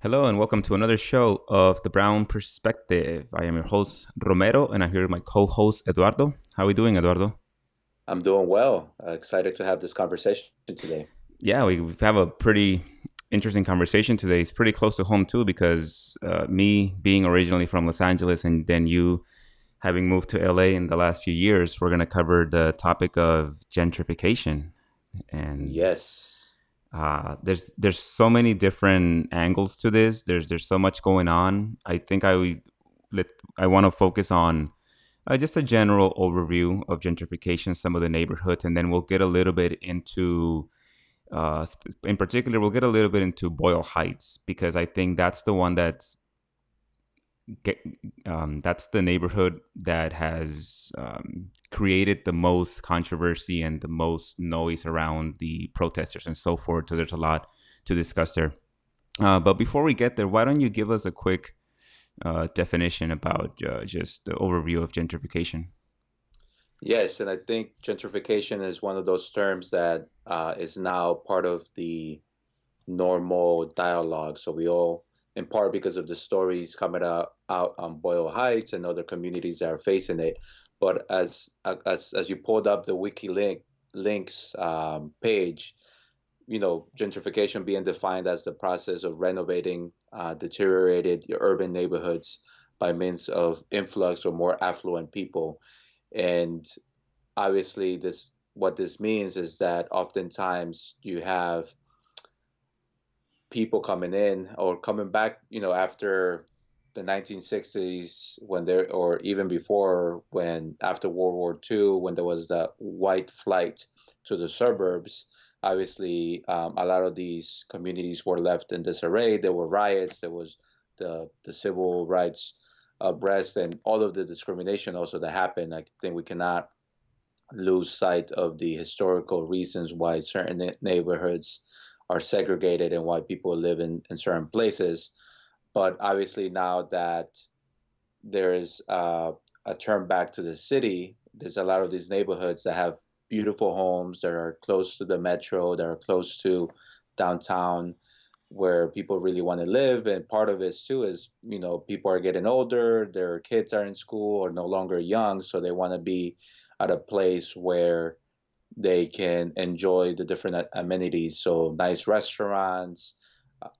Hello and welcome to another show of The Brown Perspective. I am your host, Romero, and I'm here with my co host, Eduardo. How are we doing, Eduardo? I'm doing well. Excited to have this conversation today. Yeah, we have a pretty interesting conversation today. It's pretty close to home, too, because me being originally from Los Angeles and then you having moved to LA in the last few years, we're going to cover the topic of gentrification. And Yes. there's so many different angles to this. There's so much going on. I think let I want to focus on just a general overview of gentrification, some of the neighborhoods, and then we'll get a little bit into, in particular, we'll get a little bit into Boyle Heights because I think that's the one get, that's the neighborhood that has created the most controversy and the most noise around the protesters and so forth. So there's a lot to discuss there. But before we get there, why don't you give us a quick definition about just the overview of gentrification? Yes, and I think gentrification is one of those terms that is now part of the normal dialogue. So we all, in part because of the stories coming out on Boyle Heights and other communities that are facing it. But as you pulled up the links page, gentrification being defined as the process of renovating deteriorated urban neighborhoods by means of influx or more affluent people. And obviously, this what this means is that oftentimes you have people coming in or coming back, after the 1960s when there, or even before, when after World War II, when there was the white flight to the suburbs. Obviously, a lot of these communities were left in disarray. There were riots. There was the civil rights arrest and all of the discrimination also that happened. I think we cannot lose sight of the historical reasons why certain neighborhoods are segregated and why people live in certain places. But obviously, now that there is a turn back to the city, there's a lot of these neighborhoods that have beautiful homes that are close to the metro, that are close to downtown, where people really want to live. And part of it too is, people are getting older, their kids are in school or no longer young, so they want to be at a place where they can enjoy the different amenities. So nice restaurants,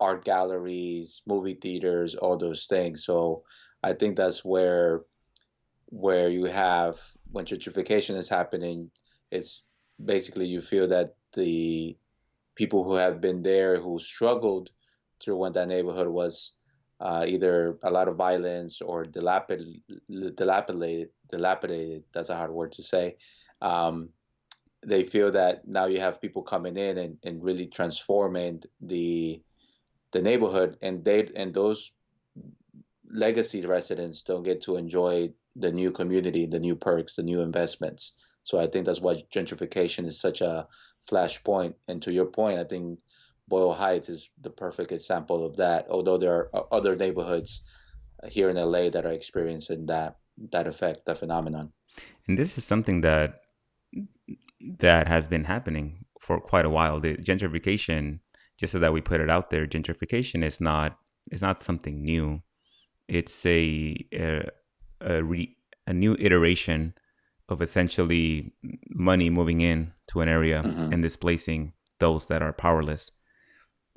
art galleries, movie theaters, all those things. So I think that's where you have when gentrification is happening, it's basically you feel that the people who have been there who struggled through when that neighborhood was either a lot of violence or dilapidated. That's a hard word to say. Um, they feel that now you have people coming in and really transforming the neighborhood, and those legacy residents don't get to enjoy the new community, the new perks, the new investments. So I think that's why gentrification is such a flashpoint. And to your point, I think Boyle Heights is the perfect example of that. Although there are other neighborhoods here in LA that are experiencing that effect, that phenomenon. And this is something that has been happening for quite a while. The gentrification, just so that we put it out there, gentrification is not something new. It's a new iteration of essentially money moving in to an area Hmm. and displacing those that are powerless.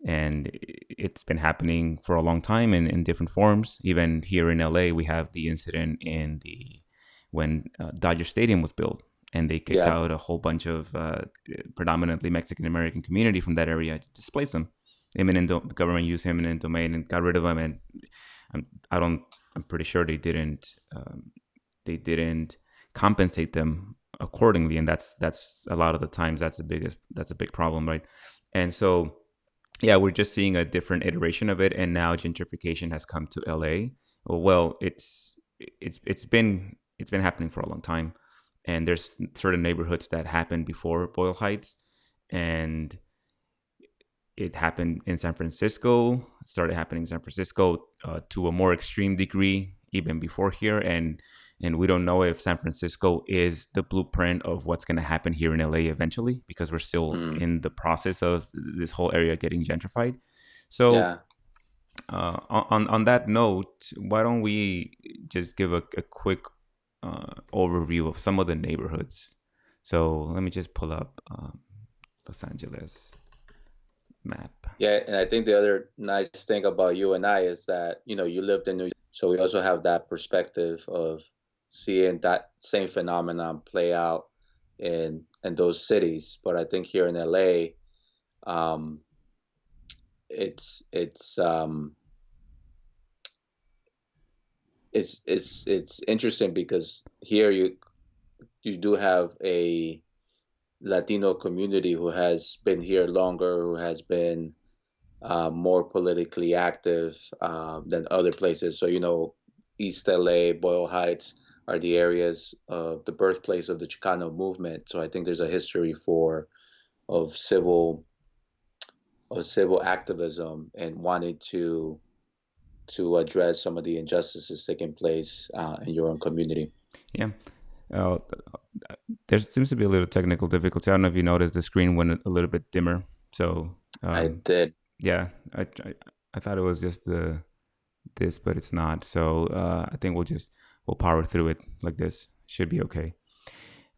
And it's been happening for a long time in different forms. Even here in LA, we have the incident in the when Dodger Stadium was built, and they kicked Yeah. out a whole bunch of predominantly Mexican American community from that area to displace them. The government used eminent domain and got rid of them. And I'm, I don't. I'm pretty sure they didn't compensate them accordingly, and that's a lot of the times that's a big problem, right? And so yeah, we're just seeing a different iteration of it, and now gentrification has come to LA. Well, it's been happening for a long time, and there's certain neighborhoods that happened before Boyle Heights, and it happened in San Francisco. It started happening in San Francisco to a more extreme degree even before here, and we don't know if San Francisco is the blueprint of what's going to happen here in LA eventually because we're still Mm. in the process of this whole area getting gentrified. So Yeah. On that note, why don't we just give a quick overview of some of the neighborhoods? So let me just pull up Los Angeles map. Yeah, and I think the other nice thing about you and I is that, you lived in New York, so we also have that perspective of seeing that same phenomenon play out in those cities. But I think here in LA, um, it's it's interesting because here you do have a Latino community who has been here longer, who has been more politically active than other places. So, East LA, Boyle Heights are the areas of the birthplace of the Chicano movement. So I think there's a history for of civil of civil activism and wanting to address some of the injustices taking place in your own community. Yeah. Uh, there seems to be a little technical difficulty. I don't know if you noticed the screen went a little bit dimmer. So I did. yeah, I thought it was just this, but it's not. So I think we'll power through it like this. Should be okay.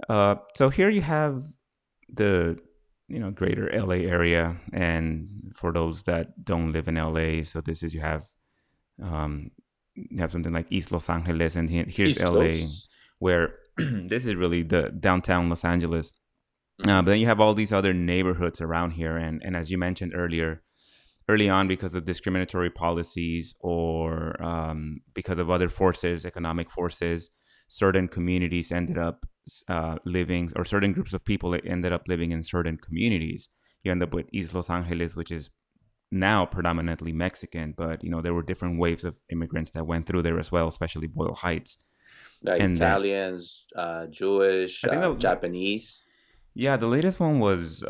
So here you have the greater LA area, and for those that don't live in LA, so this is um, you have something like East Los Angeles, and here's East LA, Coast. where this is really the downtown Los Angeles. But Hmm. then you have all these other neighborhoods around here, and as you mentioned earlier, early on because of discriminatory policies or because of other forces, economic forces, certain communities ended up living, or certain groups of people ended up living in certain communities. You end up with East Los Angeles, which is now predominantly Mexican, but there were different waves of immigrants that went through there as well, especially Boyle Heights. And then Italians, Jewish, I think Japanese. yeah, the latest one was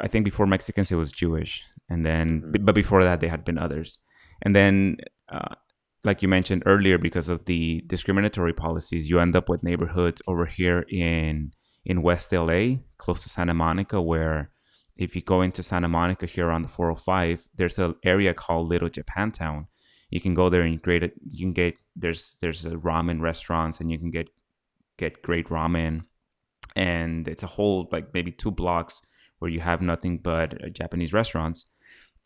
I think before Mexicans it was Jewish, and then Hmm. but before that there had been others, and then uh, like you mentioned earlier, because of the discriminatory policies, you end up with neighborhoods over here in West LA, close to Santa Monica, where if you go into Santa Monica here on the 405, there's an area called Little Japantown. You can go there and you can get there's a ramen restaurants, and you can get great ramen, and it's a whole like maybe 2 blocks where you have nothing but Japanese restaurants.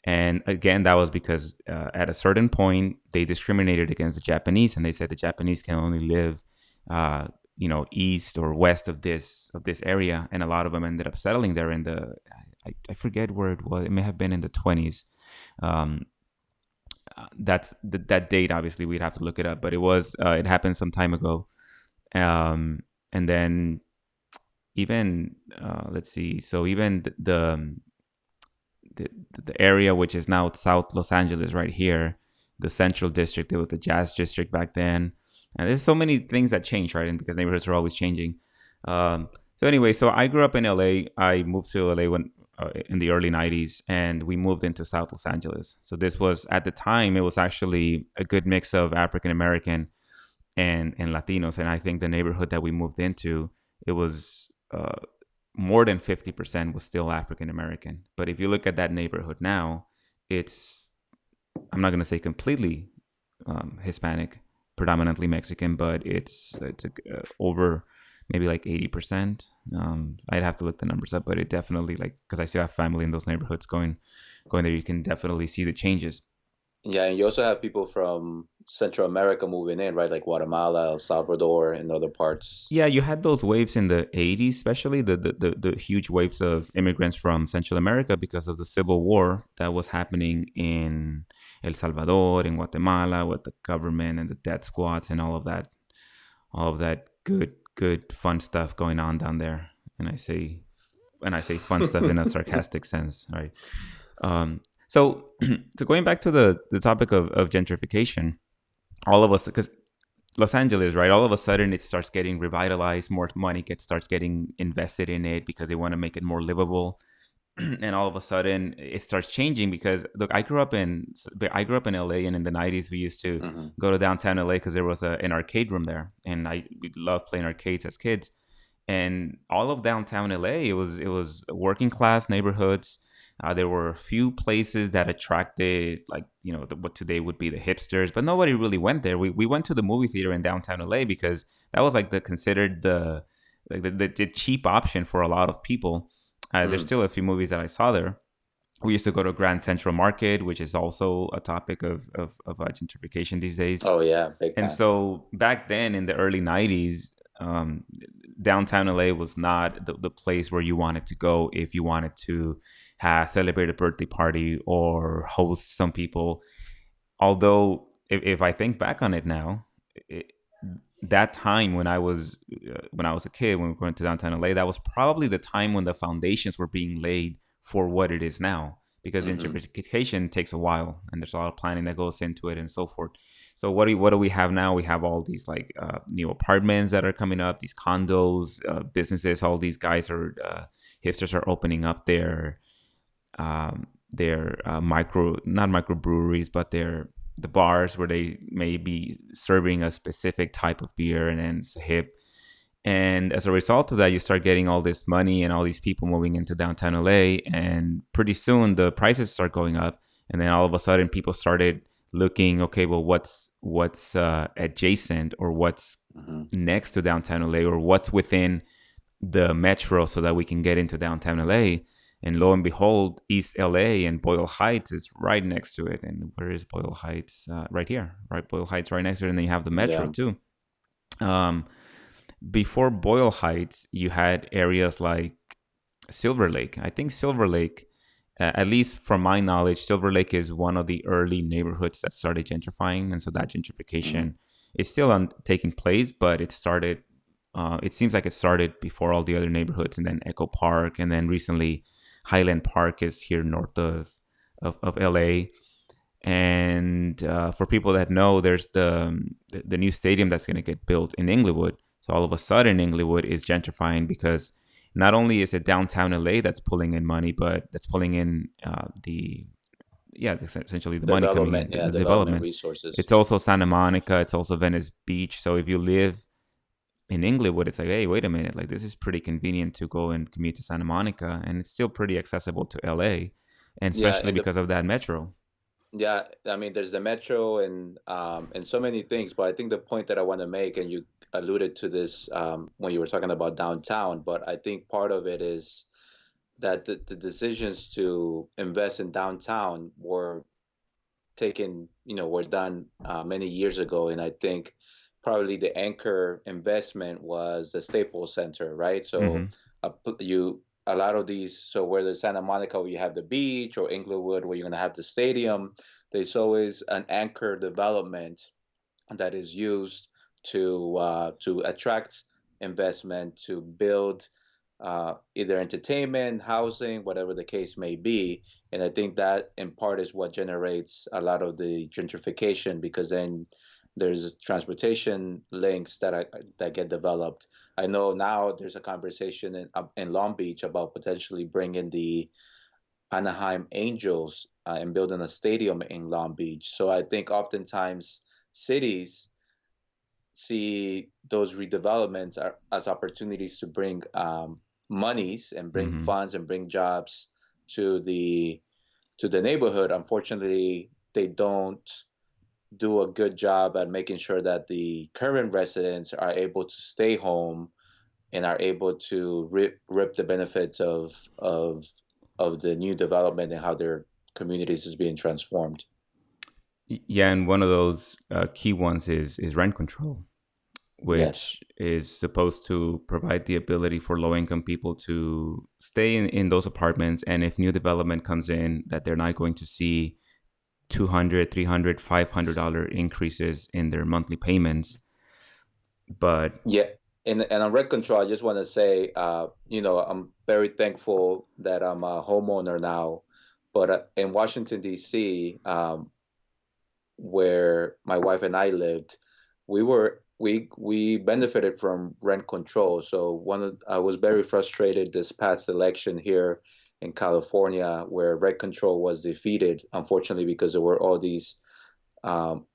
And again, that was because at a certain point they discriminated against the Japanese, and they said the Japanese can only live, uh, east or west of this area, and a lot of them ended up settling there in the I forget where it was. It may have been in the 20s. Um, that date. Obviously, we'd have to look it up, but it happened some time ago. And then even let's see, so even the the area which is now South Los Angeles right here, the Central District, it was the Jazz District back then, and there's so many things that change, right? And because neighborhoods are always changing. So anyway, so I grew up in LA. I moved to LA when in the early 90s, and we moved into South Los Angeles. So this was, at the time, it was actually a good mix of African American and Latinos. And I think the neighborhood that we moved into, it was more than 50% was still African American. But if you look at that neighborhood now, it's, I'm not going to say completely Hispanic, predominantly Mexican, but it's over maybe like 80%. I'd have to look the numbers up, but it definitely, like, because I still have family in those neighborhoods going there, you can definitely see the changes. Yeah, and you also have people from Central America moving in, right? Like Guatemala, El Salvador, and other parts. Yeah, you had those waves in the 80s, especially the huge waves of immigrants from Central America because of the civil war that was happening in El Salvador, in Guatemala, with the government and the death squads and all of that good fun stuff going on down there. And I say fun stuff in a sarcastic sense, right? So so going back to the topic of gentrification, all of us, because Los Angeles, right? All of a sudden, it starts getting revitalized. More money starts getting invested in it because they want to make it more livable. And all of a sudden, it starts changing because look, I grew up in LA, and in the 90s, we used to Hmm. go to downtown LA because there was an arcade room there, and we loved playing arcades as kids. And all of downtown LA, it was working class neighborhoods. There were a few places that attracted, like, what today would be the hipsters, but nobody really went there. We went to the movie theater in downtown LA because that was like the considered the like the cheap option for a lot of people. There's Mm. still a few movies that I saw there. We used to go to Grand Central Market, which is also a topic of gentrification these days. Oh yeah, big And time. so back then in the early 90s, downtown LA was not the place where you wanted to go if you wanted to celebrate a birthday party or host some people. Although, if I think back on it now, it, that time when I was a kid, when we went to downtown LA, that was probably the time when the foundations were being laid for what it is now. Because Hmm. gentrification takes a while, and there's a lot of planning that goes into it, and so forth. So what do we have now? We have all these like new apartments that are coming up, these condos, businesses. All these guys are hipsters are opening up their micro not microbreweries, but their the bars where they may be serving a specific type of beer, and then it's hip. And as a result of that, you start getting all this money and all these people moving into downtown LA, and pretty soon the prices start going up. And then all of a sudden, people started looking, okay, well, what's adjacent, or what's Hmm. next to downtown LA, or what's within the metro so that we can get into downtown LA. And lo and behold, East LA and Boyle Heights is right next to it. And where is Boyle Heights? Right here, right? Boyle Heights right next to it. And then you have the metro Yeah. too. Um, Before Boyle Heights, you had areas like Silver Lake. I think Silver Lake, at least from my knowledge, Silver Lake is one of the early neighborhoods that started gentrifying, and so that Hmm. gentrification is still taking place, but it started. It seems like it started before all the other neighborhoods, and then Echo Park, and then recently Highland Park is here north of LA. And for people that know, there's the new stadium that's going to get built in Inglewood. So all of a sudden, Inglewood is gentrifying because not only is it downtown LA that's pulling in money, but that's pulling in essentially the money coming in, Development, yeah, the development development. resources. It's also Santa Monica. It's also Venice Beach. So if you live in Inglewood, it's like, hey, wait a minute, like this is pretty convenient to go and commute to Santa Monica, and it's still pretty accessible to LA, and Yeah, especially and the because of that metro. yeah, I mean, there's the metro and so many things, but I think the point that I want to make, and you alluded to this when you were talking about downtown, but I think part of it is that the decisions to invest in downtown were taken, were done many years ago. And I think probably the anchor investment was the Staples Center, right? So Hmm. a lot of these, so whether Santa Monica where you have the beach or Inglewood where you're going to have the stadium, there's always an anchor development that is used to attract investment to build either entertainment, housing, whatever the case may be. And I think that in part is what generates a lot of the gentrification because then there's transportation links that get developed. I know now there's a conversation in Long Beach about potentially bringing the Anaheim Angels and building a stadium in Long Beach. So I think oftentimes cities see those redevelopments as opportunities to bring monies and bring Hmm. funds and bring jobs to the neighborhood. Unfortunately, they don't do a good job at making sure that the current residents are able to stay home and are able to rip the benefits of the new development and how their communities is being transformed. Yeah, and one of those key ones is rent control, Yes. which is supposed to provide the ability for low income people to stay in those apartments. And if new development comes in, that they're not going to see 200, 300, $500 increases in their monthly payments. But Yeah, and on rent control, I just want to say, I'm very thankful that I'm a homeowner now. But in Washington D.C., where my wife and I lived, we benefited from rent control. So I was very frustrated this past election here in California, where rent control was defeated, unfortunately, because there were all these um,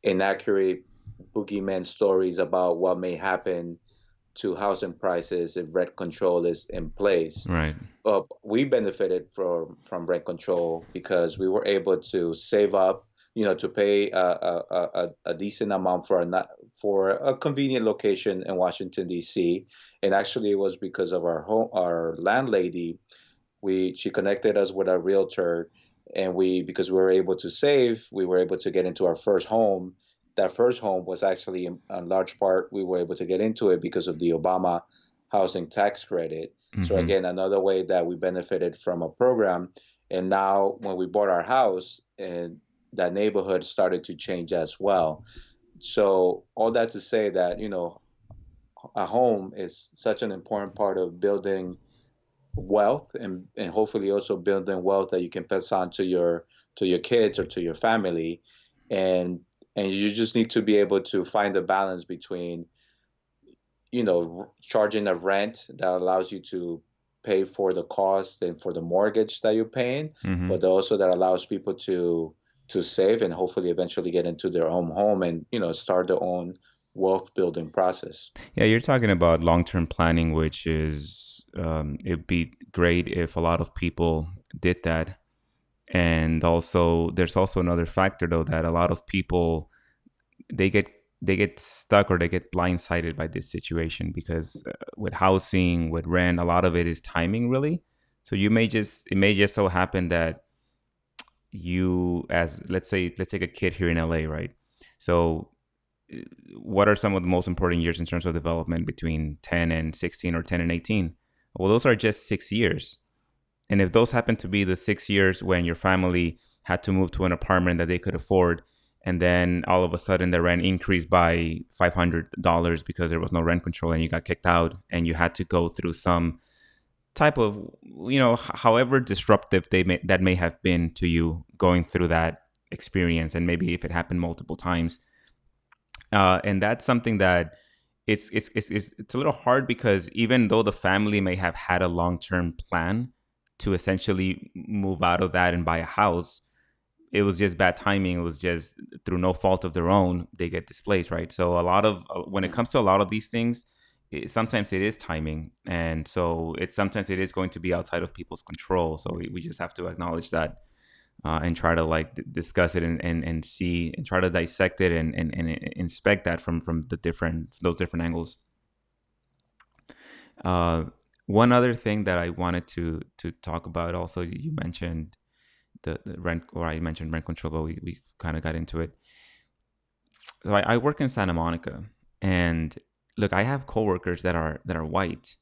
inaccurate boogeyman stories about what may happen to housing prices if rent control is in place. Right. We benefited from rent control because we were able to save up, to pay a decent amount for for a convenient location in Washington D.C. And actually, it was because of our landlady. She connected us with a realtor, and because we were able to save, we were able to get into our first home. That first home was actually in large part we were able to get into it because of the Obama housing tax credit. So Mm-hmm. again, another way that we benefited from a program. And now when we bought our house, and that neighborhood started to change as well. So all that to say that, a home is such an important part of building wealth, and hopefully also building wealth that you can pass on to your kids or to your family. And and you just need to be able to find a balance between, charging a rent that allows you to pay for the cost and for the mortgage that you're paying, Mm-hmm. but also that allows people to save and hopefully eventually get into their own home and, start their own wealth building process. Yeah, you're talking about long-term planning, which is it'd be great if a lot of people did that. And also, there's also another factor though that a lot of people they get they get stuck or they get blindsided by this situation because with housing, with rent, a lot of it is timing, really. So it may just so happen that you, as let's take a kid here in LA, right? So what are some of the most important years in terms of development between 10 and 16 or 10 and 18? Well, those are just 6 years. And if those happen to be the 6 years when your family had to move to an apartment that they could afford, and then all of a sudden the rent increased by $500 because there was no rent control and you got kicked out and you had to go through some type of, however disruptive that may have been to you going through that experience, and maybe if it happened multiple times, and that's something that it's a little hard because even though the family may have had a long term plan to essentially move out of that and buy a house, it was just bad timing. It was just through no fault of their own they get displaced, right? So a lot of when it comes to a lot of these things, sometimes it is timing, and so sometimes it is going to be outside of people's control. So we just have to acknowledge that, and try to like discuss it and see and try to dissect it and inspect that from those different angles. Uh, One other thing that I wanted to talk about also, you mentioned the rent, or I mentioned rent control, but we kind of got into it. So I work in Santa Monica, and look, I have coworkers that are white,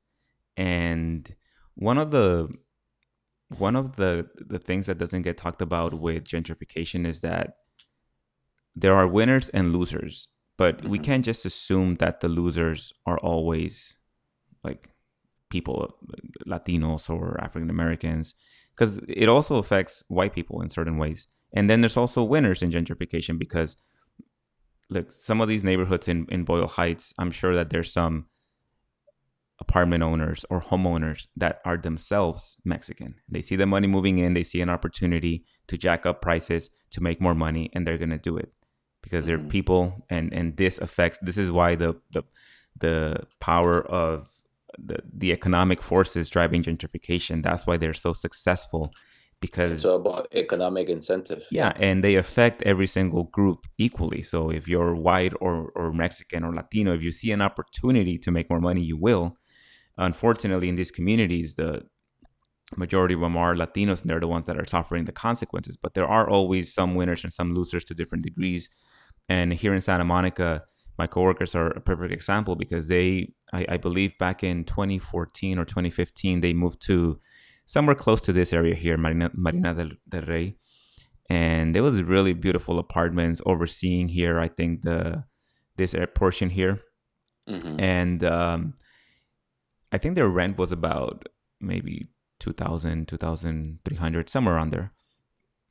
and one of the the things that doesn't get talked about with gentrification is that there are winners and losers, but we Mm-hmm. can't just assume that the losers are always like people, Latinos or African Americans, because it also affects white people in certain ways. And then there's also winners in gentrification because, look, some of these neighborhoods in Boyle Heights, I'm sure that there's some apartment owners or homeowners that are themselves Mexican. They see the money moving in, they see an opportunity to jack up prices to make more money, and they're gonna do it because they're Mm-hmm. people, and this is why the power of the economic forces driving gentrification. That's why they're so successful It's because all about economic incentive. yeah, Yeah. and they affect every single group equally. So if you're white or Mexican or Latino, if you see an opportunity to make more money, you will. Unfortunately, in these communities, the majority of them are Latinos, and they're the ones that are suffering the consequences. But there are always some winners and some losers to different degrees. And here in Santa Monica, my coworkers are a perfect example because I believe back in 2014 or 2015, they moved to somewhere close to this area here, Marina del Rey. And there was really beautiful apartments overseeing here, I think, this portion here. Mm-hmm. And I think their rent was about maybe 2,000, 2,300, somewhere around there.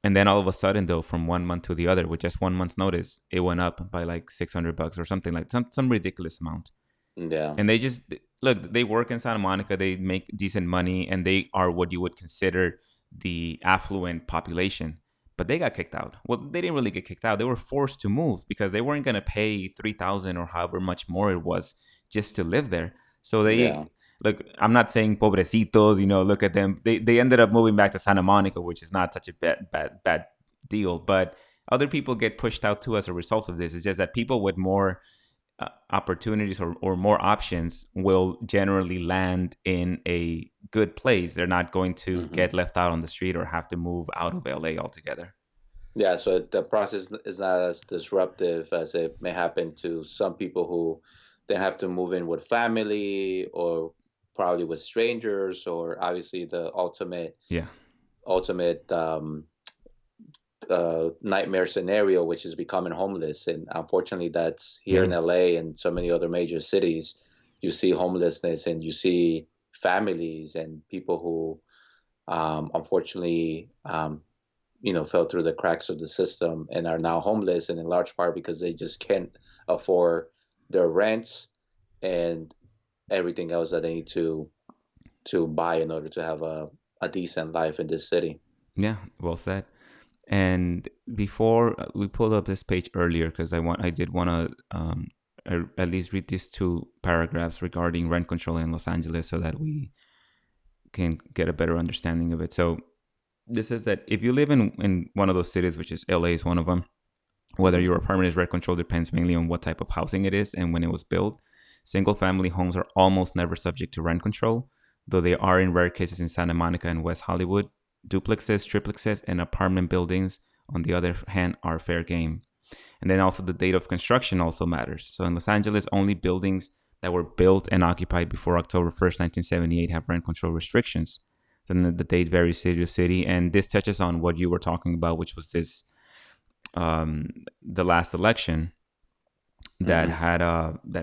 And then all of a sudden, though, from one month to the other, with just 1 month's notice, it went up by like $600 or something, like some ridiculous amount. Yeah. And they just look, they work in Santa Monica, they make decent money, and they are what you would consider the affluent population. But they got kicked out. Well, they didn't really get kicked out. They were forced to move because they weren't going to pay 3,000 or however much more it was just to live there. So Yeah. they look. I'm not saying pobrecitos. Look at them. They ended up moving back to Santa Monica, which is not such a bad deal. But other people get pushed out too as a result of this. It's just that people with more opportunities or more options will generally land in a good place. They're not going to Hmm. get left out on the street or have to move out of LA altogether. Yeah, so the process is not as disruptive as it may happen to some people who they have to move in with family or probably with strangers, or obviously the Yeah. ultimate nightmare scenario, which is becoming homeless. And unfortunately, that's here in Yeah. LA and so many other major cities. You see homelessness and you see families and people who unfortunately fell through the cracks of the system and are now homeless, and in large part because they just can't afford their rents and everything else that they need to buy in order to have a decent life in this city. Yeah. Well said. And before we pulled up this page earlier, because I did want to at least read these two paragraphs regarding rent control in Los Angeles, so that we can get a better understanding of it. So this says that if you live in one of those cities, which is LA is one of them, whether Hmm. your apartment is rent controlled depends mainly on what type of housing it is and when it was built. Single family homes are almost never subject to rent control, though they are in rare cases in Santa Monica and West Hollywood. Duplexes, triplexes, and apartment buildings, on the other hand, are fair game. And then also the date of construction also matters. So in Los Angeles, only buildings that were built and occupied before October 1st, 1978 have rent control restrictions. Then the date varies city to city. And this touches on what you were talking about, which was this the last election Hmm. that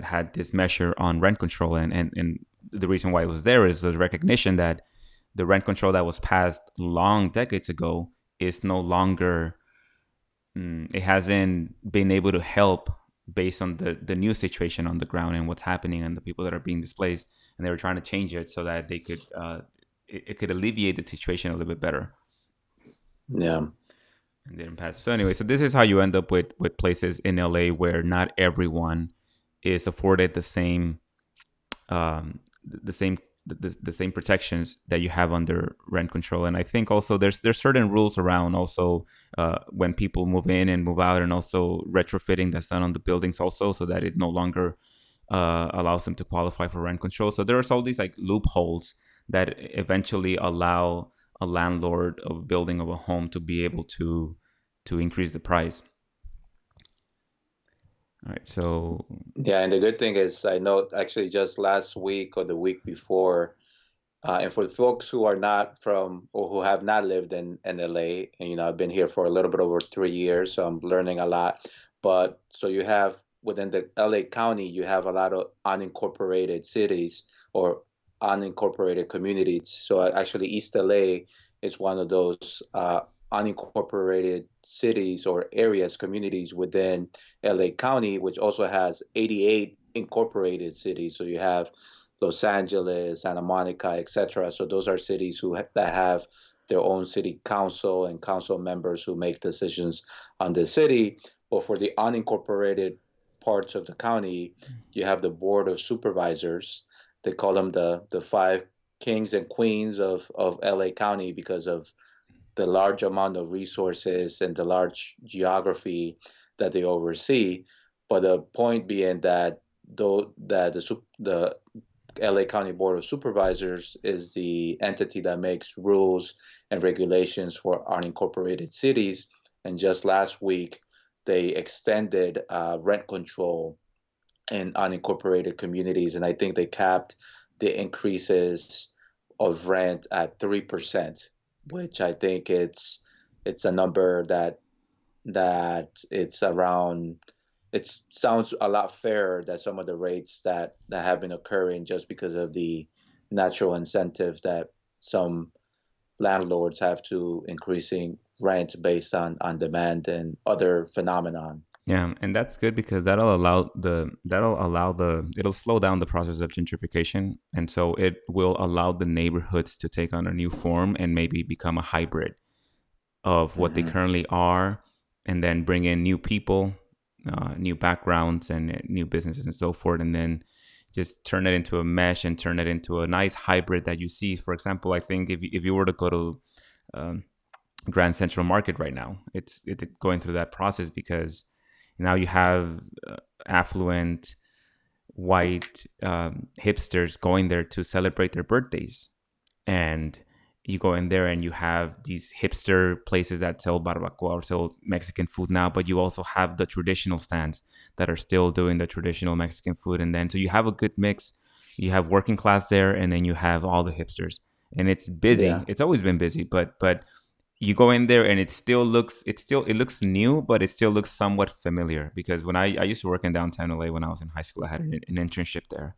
had this measure on rent control, and the reason why it was there is the recognition that the rent control that was passed long decades ago is no longer it hasn't been able to help based on the new situation on the ground and what's happening and the people that are being displaced, and they were trying to change it so that they could it could alleviate the situation a little bit better, Yeah. and didn't pass. So anyway, so this is how you end up with places in LA where not everyone is afforded the same the same protections that you have under rent control. And I think also there's certain rules around also when people move in and move out, and also retrofitting that's done on the buildings also, so that it no longer allows them to qualify for rent control. So there's all these like loopholes that eventually allow a landlord of a building of a home to be able to increase the price. All right, so Yeah, and the good thing is, I know actually just last week or the week before, and for folks who are not from or who have not lived in LA, and I've been here for a little bit over 3 years, so I'm learning a lot. But so you have within the LA County, you have a lot of unincorporated cities or unincorporated communities. So actually, East LA is one of those unincorporated cities or areas, communities within LA County, which also has 88 incorporated cities. So you have Los Angeles, Santa Monica, etc. So those are cities that have their own city council and council members who make decisions on the city. But for the unincorporated parts of the county, you have the board of supervisors. They call them the five kings and queens of LA County because of the large amount of resources and the large geography that they oversee. But the point being that though that the LA County Board of Supervisors is the entity that makes rules and regulations for unincorporated cities. And just last week, they extended rent control in unincorporated communities, and I think they capped the increases of rent at 3%, which I think it's a number that it's around. It sounds a lot fairer than some of the rates that have been occurring just because of the natural incentive that some landlords have to increasing rent based on demand and other phenomenon. yeah, and that's good because it'll slow down the process of gentrification, and so it will allow the neighborhoods to take on a new form and maybe become a hybrid of what they Hmm. currently are, and then bring in new people, new backgrounds, and new businesses and so forth, and then just turn it into a mesh and turn it into a nice hybrid that you see. For example, I think if you were to go to um, Grand Central Market right now, it's going through that process because now you have affluent white hipsters going there to celebrate their birthdays, and you go in there and you have these hipster places that sell barbacoa or sell Mexican food now, but you also have the traditional stands that are still doing the traditional Mexican food. And then so you have a good mix. You have working class there, and then you have all the hipsters, and it's busy. Yeah. It's always been busy, but you go in there and it looks new, but it still looks somewhat familiar because when I used to work in downtown LA when I was in high school, I had an internship there,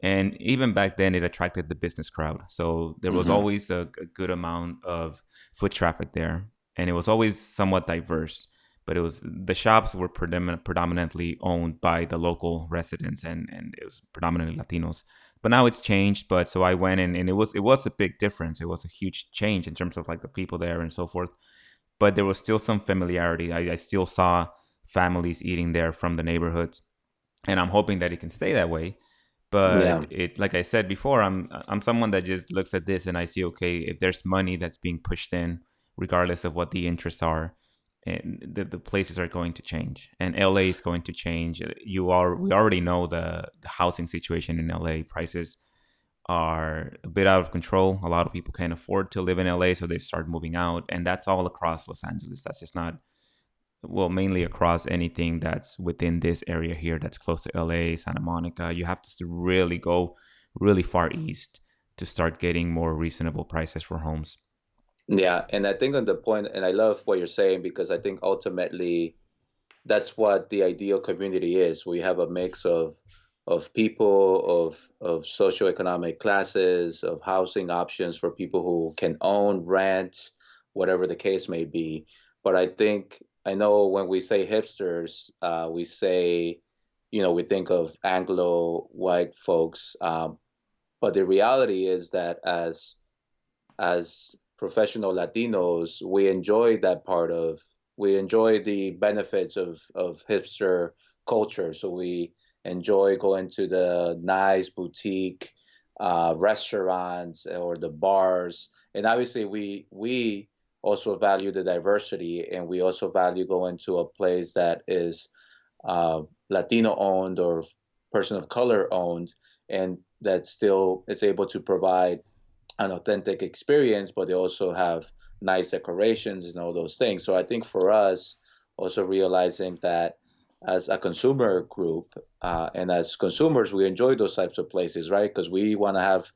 and even back then, it attracted the business crowd. So there was Hmm. always a good amount of foot traffic there. And it was always somewhat diverse. But it was the shops were predominantly owned by the local residents, and it was predominantly Latinos. But now it's changed. But so I went in, and it was a big difference. It was a huge change in terms of like the people there and so forth. But there was still some familiarity. I still saw families eating there from the neighborhoods, and I'm hoping that it can stay that way. But Yeah. it, like I said before, I'm someone that just looks at this and I see, okay, if there's money that's being pushed in, regardless of what the interests are, and the places are going to change, and LA is going to change. We already know the housing situation in LA. Prices are a bit out of control. A lot of people can't afford to live in LA, so they start moving out, and that's all across Los Angeles. That's just not, well, mainly across anything that's within this area here that's close to LA, Santa Monica. You have to really go really far east to start getting more reasonable prices for homes. Yeah. And I think on the point, and I love what you're saying because I think ultimately that's what the ideal community is. We have a mix of people, of socioeconomic classes, of housing options for people who can own, rent, whatever the case may be. But I think I know when we say hipsters, we say, we think of Anglo white folks. But the reality is that as professional Latinos, we enjoy the benefits of hipster culture. So we enjoy going to the nice boutique restaurants or the bars. And obviously we also value the diversity, and we also value going to a place that is Latino owned or person of color owned, and that still is able to provide an authentic experience, but they also have nice decorations and all those things. So I think for us, also realizing that as a consumer group and as consumers, we enjoy those types of places, right? Because we want to have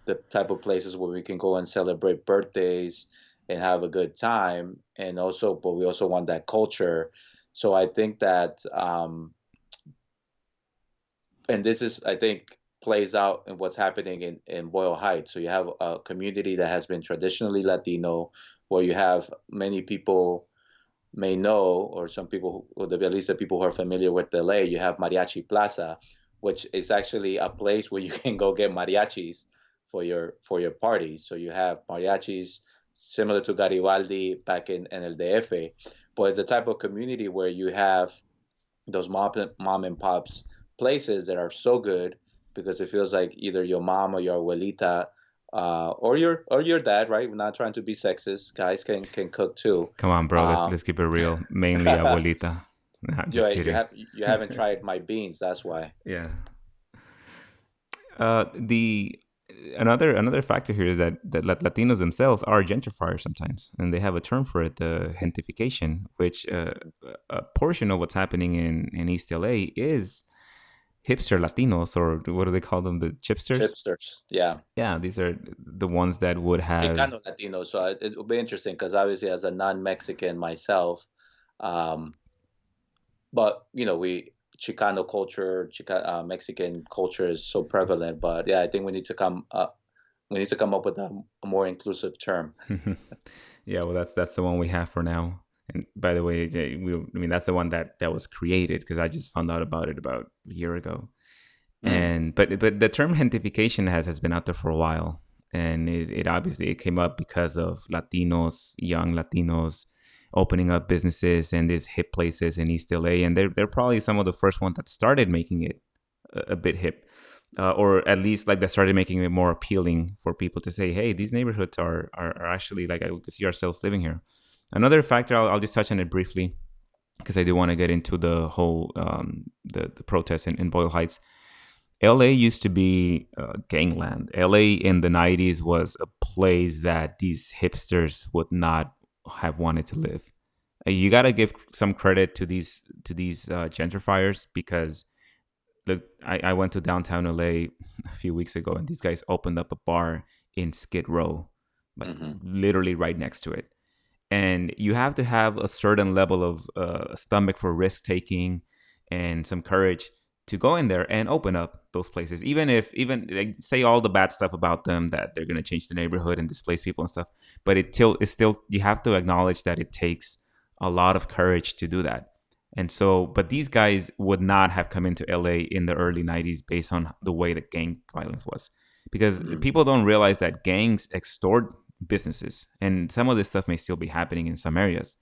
the type of places where we can go and celebrate birthdays and have a good time, and also, but we also want that culture. So I think that and this is, I think, plays out in what's happening in Boyle Heights. So you have a community that has been traditionally Latino, where you have many people may know, or some people, or at least the people who are familiar with LA, you have Mariachi Plaza, which is actually a place where you can go get mariachis for your party. So you have mariachis similar to Garibaldi back in El DF, but it's the type of community where you have those mom and pops places that are so good because it feels like either your mom or your abuelita or your dad, right? We're not trying to be sexist. Guys can cook too. Come on, bro. Let's Um, let's keep it real. Mainly abuelita. Nah, just Joy, kidding. you haven't tried my beans. That's why. Yeah. The another factor here is that Latinos themselves are gentrifiers sometimes, and they have a term for it, the gentrification, which a portion of what's happening in East LA is hipster Latinos, or what do they call them, the chipsters? Chipsters, yeah. Yeah, these are the ones that would have. Chicano Latino. So it will be interesting because obviously, as a non-Mexican myself, um, but we Chicano culture, Mexican culture is so prevalent. But yeah, I think we need to come up with a more inclusive term. Yeah, well, that's the one we have for now. And by the way, I mean that's the one that was created because I just found out about it about a year ago. Mm. And but the term gentrification has been out there for a while, and it obviously it came up because of Latinos, young Latinos, opening up businesses in these hip places in East LA, and they're probably some of the first ones that started making it a bit hip, or at least like that started making it more appealing for people to say, hey, these neighborhoods are actually like I could see ourselves living here. Another factor, I'll just touch on it briefly because I do want to get into the whole the protests in Boyle Heights. LA used to be gangland. LA in the 90s was a place that these hipsters would not have wanted to live. You got to give some credit to these gentrifiers because look, I went to downtown LA a few weeks ago and these guys opened up a bar in Skid Row, like Hmm. literally right next to it. And you have to have a certain level of stomach for risk taking and some courage to go in there and open up those places, even if even like, say all the bad stuff about them, that they're going to change the neighborhood and displace people and stuff, but it's still you have to acknowledge that it takes a lot of courage to do that. And so, but these guys would not have come into LA in the early 90s based on the way that gang violence was, because Hmm. people don't realize that gangs extort businesses, and some of this stuff may still be happening in some areas.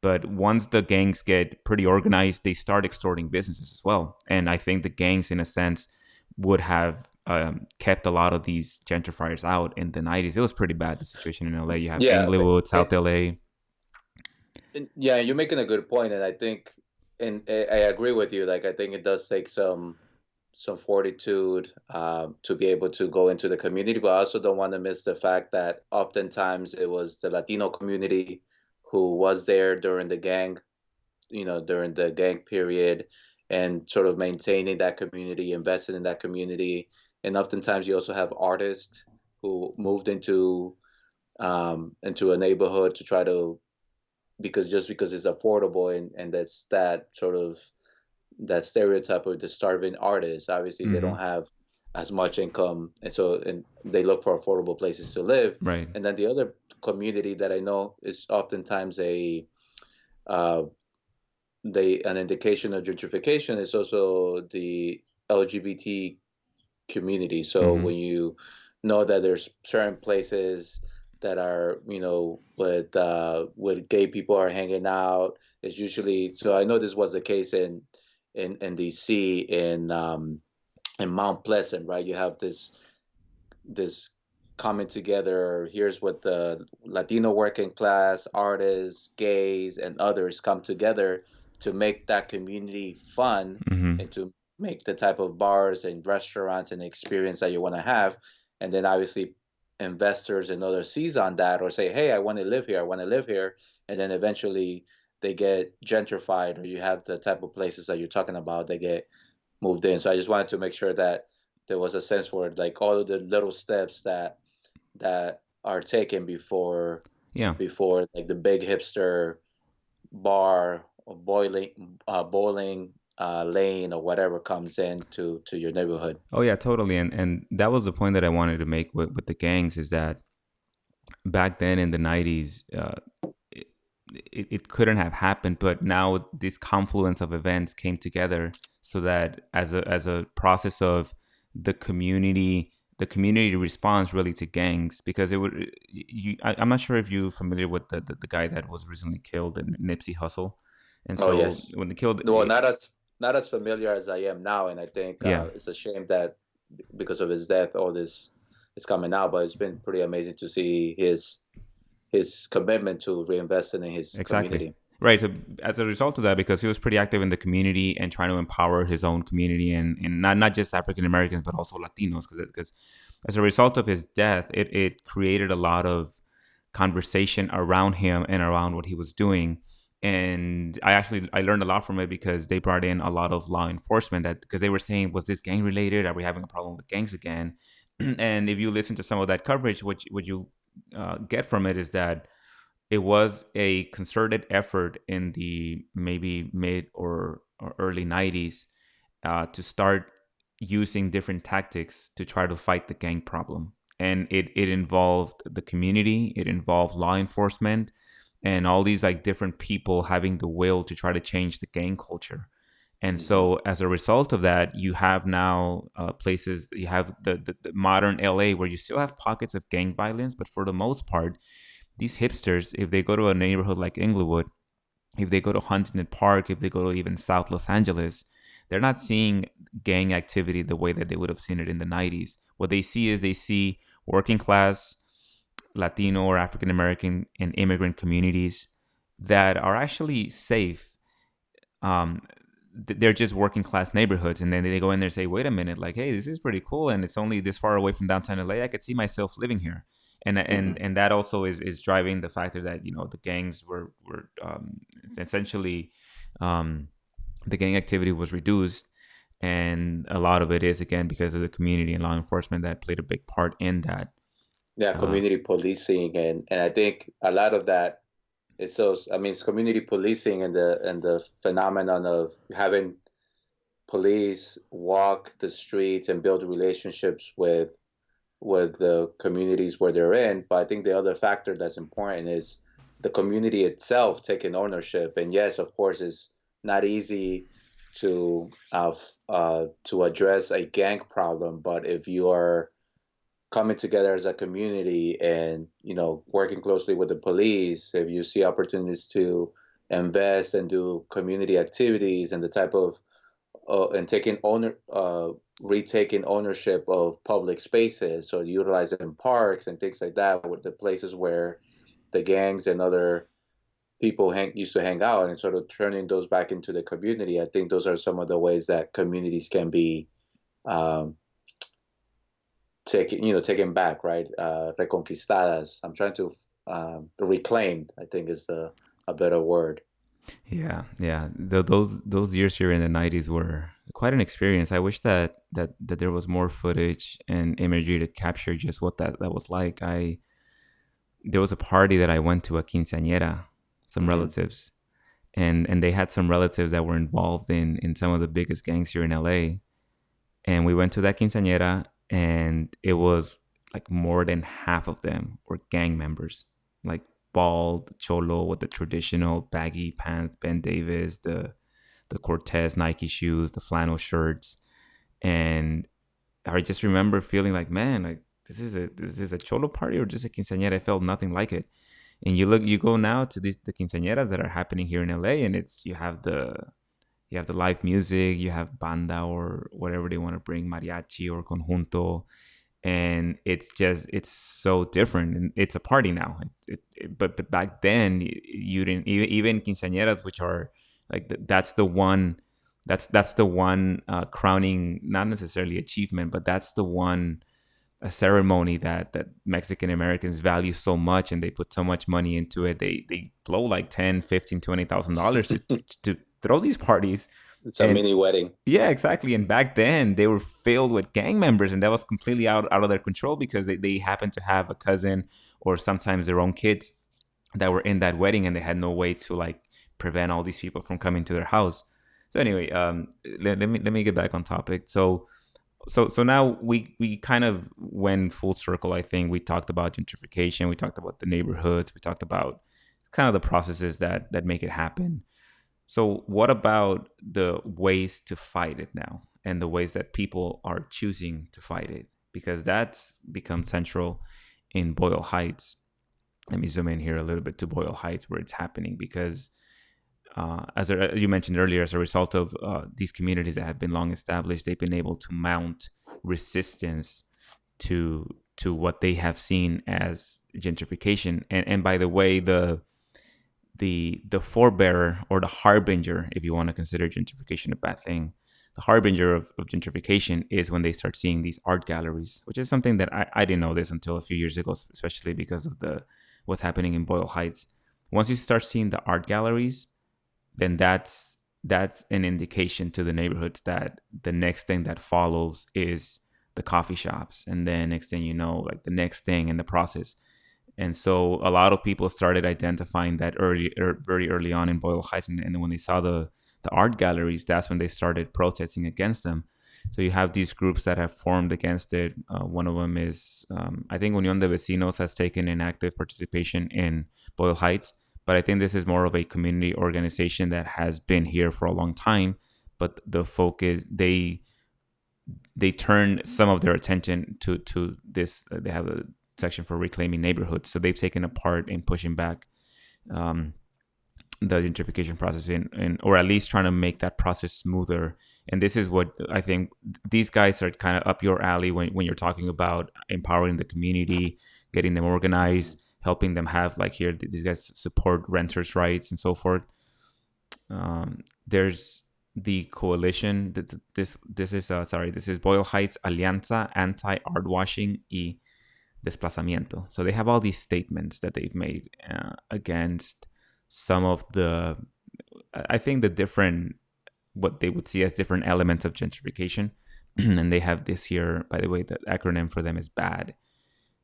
But once the gangs get pretty organized, they start extorting businesses as well. And I think the gangs, in a sense, would have kept a lot of these gentrifiers out in the 90s. It was pretty bad, the situation in LA. You have Yeah, but Inglewood, South LA. yeah, you're making a good point, and I think, and I agree with you. Like, I think it does take some fortitude to be able to go into the community, but I also don't want to miss the fact that oftentimes it was the Latino community who was there during the gang, during the gang period, and sort of maintaining that community, invested in that community. And oftentimes you also have artists who moved into a neighborhood to try to, because just because it's affordable, and that's that sort of that stereotype of the starving artist. Obviously, they don't Hmm. have as much income, and they look for affordable places to live. Right. And then the other community that I know is oftentimes uh, an indication of gentrification is also the LGBT community. So Hmm. when you know that there's certain places that are, with gay people are hanging out, it's usually, so I know this was the case in DC, in Mount Pleasant, right? You have this coming together. Here's what the Latino working class, artists, gays, and others come together to make that community fun Hmm. and to make the type of bars and restaurants and experience that you want to have. And then obviously investors and others seize on that or say, hey, I want to live here, I want to live here. And then eventually they get gentrified, or you have the type of places that you're talking about, they get moved in. So I just wanted to make sure that there was a sense for it, like all of the little steps that are taken Yeah. before like the big hipster bar or bowling lane or whatever comes in to your neighborhood. Oh yeah, totally. And that was the point that I wanted to make with the gangs, is that back then in the 90s, it, it couldn't have happened, but now this confluence of events came together so that as a process of the community response really to gangs, because it would I'm not sure if you're familiar with the guy that was recently killed, Nipsey Hussle. And Oh so yes. when they killed, Well, not as familiar as I am now, and I think yeah. it's a shame that because of his death, all this is coming out. But it's been pretty amazing to see his commitment to reinvesting in his Exactly. community. Right. So as a result of that, because he was pretty active in the community and trying to empower his own community, and not just African Americans but also Latinos, because as a result of his death, it created a lot of conversation around him and around what he was doing. And I learned a lot from it because they brought in a lot of law enforcement, that because they were saying, was this gang related? Are we having a problem with gangs again? And if you listen to some of that coverage, what you get from it is that it was a concerted effort in the maybe mid or early 90s to start using different tactics to try to fight the gang problem. And it involved the community, it involved law enforcement, and all these like different people having the will to try to change the gang culture. And Hmm. so as a result of that, you have now places, you have the modern LA where you still have pockets of gang violence, but for the most part, these hipsters, if they go to a neighborhood like Inglewood, if they go to Huntington Park, if they go to even South Los Angeles, they're not seeing gang activity the way that they would have seen it in the 90s. What they see is they see working class Latino or African American and immigrant communities that are actually safe. um, they're just working class neighborhoods, and then they go in there and say, "Wait a minute, like, hey, this is pretty cool, and it's only this far away from downtown LA. I could see myself living here." And Hmm. that also is driving the factor that the gangs were essentially, um, the gang activity was reduced, and a lot of it is again because of the community and law enforcement that played a big part in that. Yeah, Uh, community policing, and I think a lot of that is so. I mean, it's community policing and the phenomenon of having police walk the streets and build relationships with the communities where they're in. But I think the other factor that's important is the community itself taking ownership. And yes, of course, it's not easy to address a gang problem, but if you are coming together as a community and working closely with the police, if you see opportunities to invest and do community activities and the type of and retaking ownership of public spaces, or utilizing parks and things like that, with the places where the gangs and other people used to hang out, and sort of turning those back into the community. I think those are some of the ways that communities can be um, taken back, right? Reconquistadas. I'm trying to reclaimed, I think is a better word. Yeah, yeah. Those years here in the '90s were quite an experience. I wish that there was more footage and imagery to capture just what that was like. I There was a party that I went to, a quinceañera, some Hmm. relatives, and they had some relatives that were involved in some of the biggest gangs here in LA. And we went to that quinceañera, and it was like more than half of them were gang members, like bald cholo with the traditional baggy pants, Ben Davis, the Cortez Nike shoes, the flannel shirts. And I just remember feeling like, man, like this is a cholo party or just a quinceañera. I felt nothing like it. And you go now to the quinceañeras that are happening here in LA, and it's you have the live music, you have banda or whatever they want to bring, mariachi or conjunto, and it's so different, and it's a party now. But back then, you didn't even quinceañeras, which are like that's the one crowning, not necessarily achievement, but that's the one a ceremony that Mexican Americans value so much, and they put so much money into it. They blow like 10, 15, $20,000 to throw these parties. It's a And mini wedding. yeah, exactly. And back then they were filled with gang members, and that was completely out of their control because they happened to have a cousin or sometimes their own kids that were in that wedding, and they had no way to like prevent all these people from coming to their house. So anyway, let me get back on topic. So now we kind of went full circle. I think we talked about gentrification, we talked about the neighborhoods, we talked about kind of the processes that make it happen. So what about the ways to fight it now, and the ways that people are choosing to fight it? Because that's become central in Boyle Heights. Let me zoom in here a little bit to Boyle Heights, where it's happening, because you mentioned earlier, as a result of these communities that have been long established, they've been able to mount resistance to what they have seen as gentrification. And by the way, the forebearer or the harbinger, if you want to consider gentrification a bad thing, the harbinger of gentrification is when they start seeing these art galleries, which is something that I didn't know this until a few years ago, especially because of the what's happening in Boyle Heights. Once you start seeing the art galleries, then that's an indication to the neighborhoods that the next thing that follows is the coffee shops, and then next thing you know, like the next thing in the process. And so a lot of people started identifying that very early on in Boyle Heights, and then when they saw the art galleries, that's when they started protesting against them. So you have these groups that have formed against it. One of them is, I think, Unión de Vecinos has taken an active participation in Boyle Heights, but I think this is more of a community organization that has been here for a long time. But the focus, they turn some of their attention to this. They have a section for reclaiming neighborhoods, so they've taken a part in pushing back um, the gentrification process in or at least trying to make that process smoother. And this is what I think these guys are kind of up your alley when you're talking about empowering the community, getting them organized, helping them have like here these guys support renters' rights and so forth. There's the coalition. This is Boyle Heights Alianza Anti Art Washing y Desplazamiento. So they have all these statements that they've made against some of the, I think, the different, what they would see as different elements of gentrification. And they have this here, by the way, the acronym for them is BAD.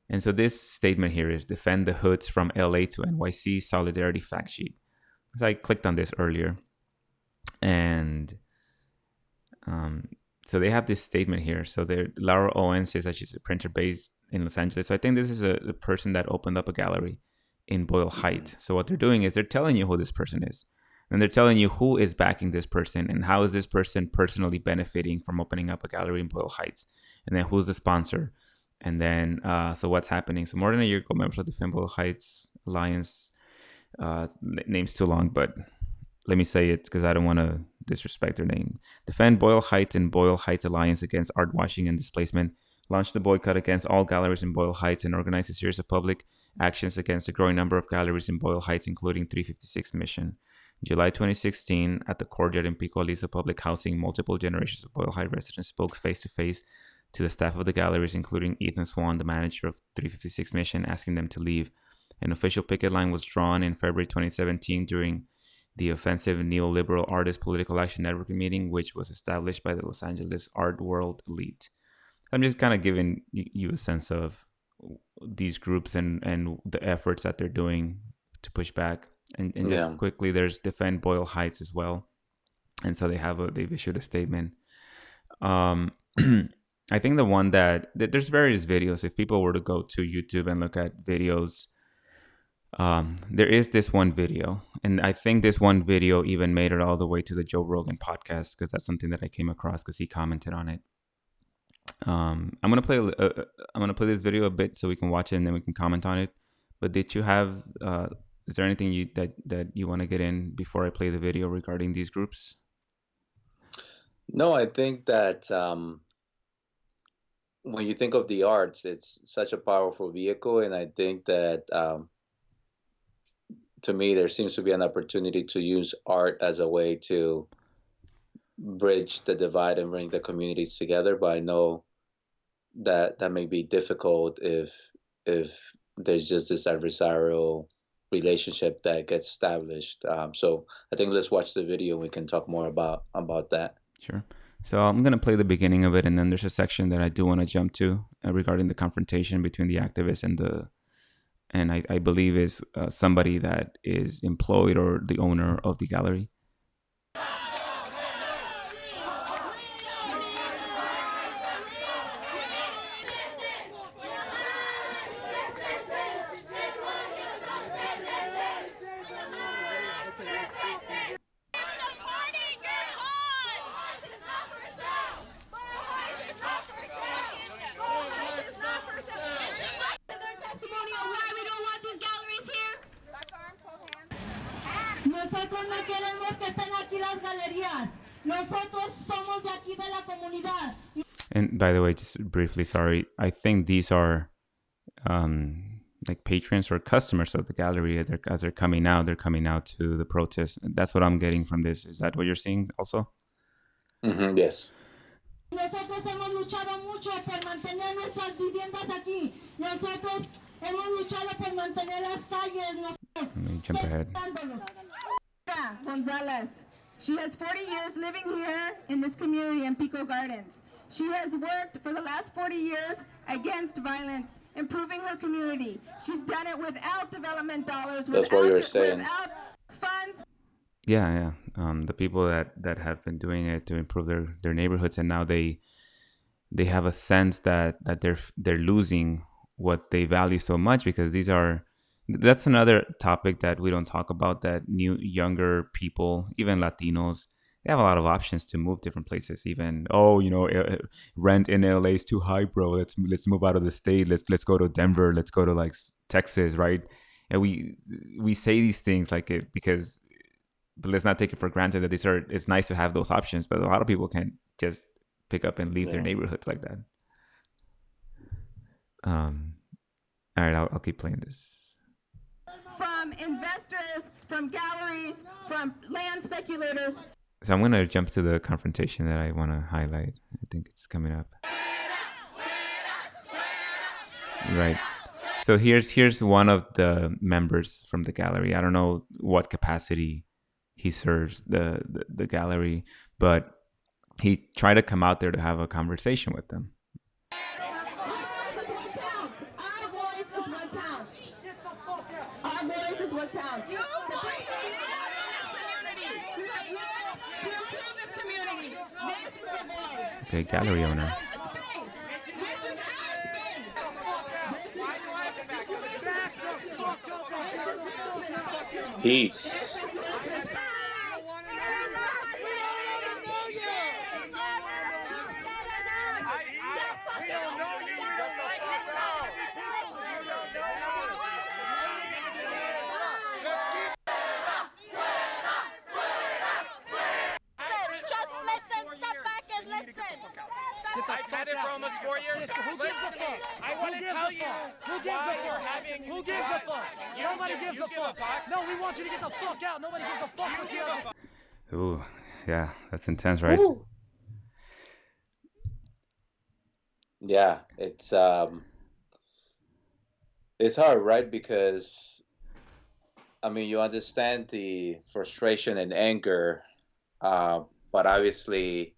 And so this statement here is defend the hoods from LA to NYC solidarity fact sheet. So I clicked on this earlier. And so they have this statement here. So Laura Owen says that she's a printer based in Los Angeles. So I think this is a person that opened up a gallery in Boyle Heights. So what they're doing is they're telling you who this person is. And they're telling you who is backing this person and how is this person personally benefiting from opening up a gallery in Boyle Heights. And then who's the sponsor. And then, so what's happening? So more than a year ago, members of the Boyle Heights Alliance, name's too long, but let me say it because I don't want to disrespect their name. Defend Boyle Heights and Boyle Heights Alliance against art washing and displacement. Launched a boycott against all galleries in Boyle Heights and organized a series of public actions against a growing number of galleries in Boyle Heights, including 356 Mission. In July 2016, at the courtyard in Pico Aliso Public Housing, multiple generations of Boyle Heights residents spoke face-to-face to the staff of the galleries, including Ethan Swan, the manager of 356 Mission, asking them to leave. An official picket line was drawn in February 2017 during the Offensive Neoliberal Artist Political Action Network meeting, which was established by the Los Angeles art world elite. I'm just kind of giving you a sense of these groups and the efforts that they're doing to push back. And just quickly, there's Defend Boyle Heights as well. And so they've issued a statement. I think the one that there's various videos. If people were to go to YouTube and look at videos, there is this one video, and I think this one video even made it all the way to the Joe Rogan podcast because that's something that I came across because he commented on it. I'm gonna play this video a bit so we can watch it and then we can comment on it. But did you have? Is there anything that you want to get in before I play the video regarding these groups? No, I think that when you think of the arts, it's such a powerful vehicle, and I think that to me, there seems to be an opportunity to use art as a way to bridge the divide and bring the communities together. But I know that that may be difficult if there's just this adversarial relationship that gets established. So I think let's watch the video and we can talk more about that. Sure. So I'm going to play the beginning of it, and then there's a section that I do want to jump to regarding the confrontation between the activists and I believe is somebody that is employed or the owner of the gallery. Nosotros no queremos que estén aquí las galerías. Nosotros somos de aquí de la comunidad. And by the way, just briefly, sorry, I think these are like patrons or customers of the gallery. As they're coming out to the protest. That's what I'm getting from this. Is that what you're seeing also? Mm-hmm, yes. Nosotros hemos luchado mucho por mantener nuestras viviendas aquí. Nosotros hemos luchado por mantener las calles. Let me jump ahead. Gonzalez. She has 40 years living here in this community in Pico Gardens. She has worked for the last 40 years against violence, improving her community. She's done it without development dollars, without funds. Yeah. The people that have been doing it to improve their neighborhoods, and now they have a sense that they're losing what they value so much, because that's another topic that we don't talk about, that younger people, even Latinos, they have a lot of options to move different places. Even, rent in LA is too high, bro. Let's move out of the state. Let's go to Denver. Let's go to like Texas, right? And we say these things like it because but let's not take it for granted that it's nice to have those options, but a lot of people can't just pick up and leave their Yeah. neighborhoods like that. All right, I'll keep playing this. From investors, from galleries, from land speculators. So I'm gonna jump to the confrontation that I want to highlight. I think it's coming up. Right. So here's one of the members from the gallery. I don't know what capacity he serves the gallery, but he tried to come out there to have a conversation with them. Our voice is what counts. Our voice is what counts. You have worked to improve this community. This is the voice. Okay, gallery owner. Peace. Just listen, step back and listen. I've had it for almost 4 years. Listen to me. I want to tell you why you're having. Who gives a fuck? Nobody gives a fuck. No, we want you to get the fuck out. Nobody gives a fuck. Who gives a fuck? Ooh, yeah, that's intense, right? Woo. Yeah, it's hard, right? Because I mean, you understand the frustration and anger, but obviously,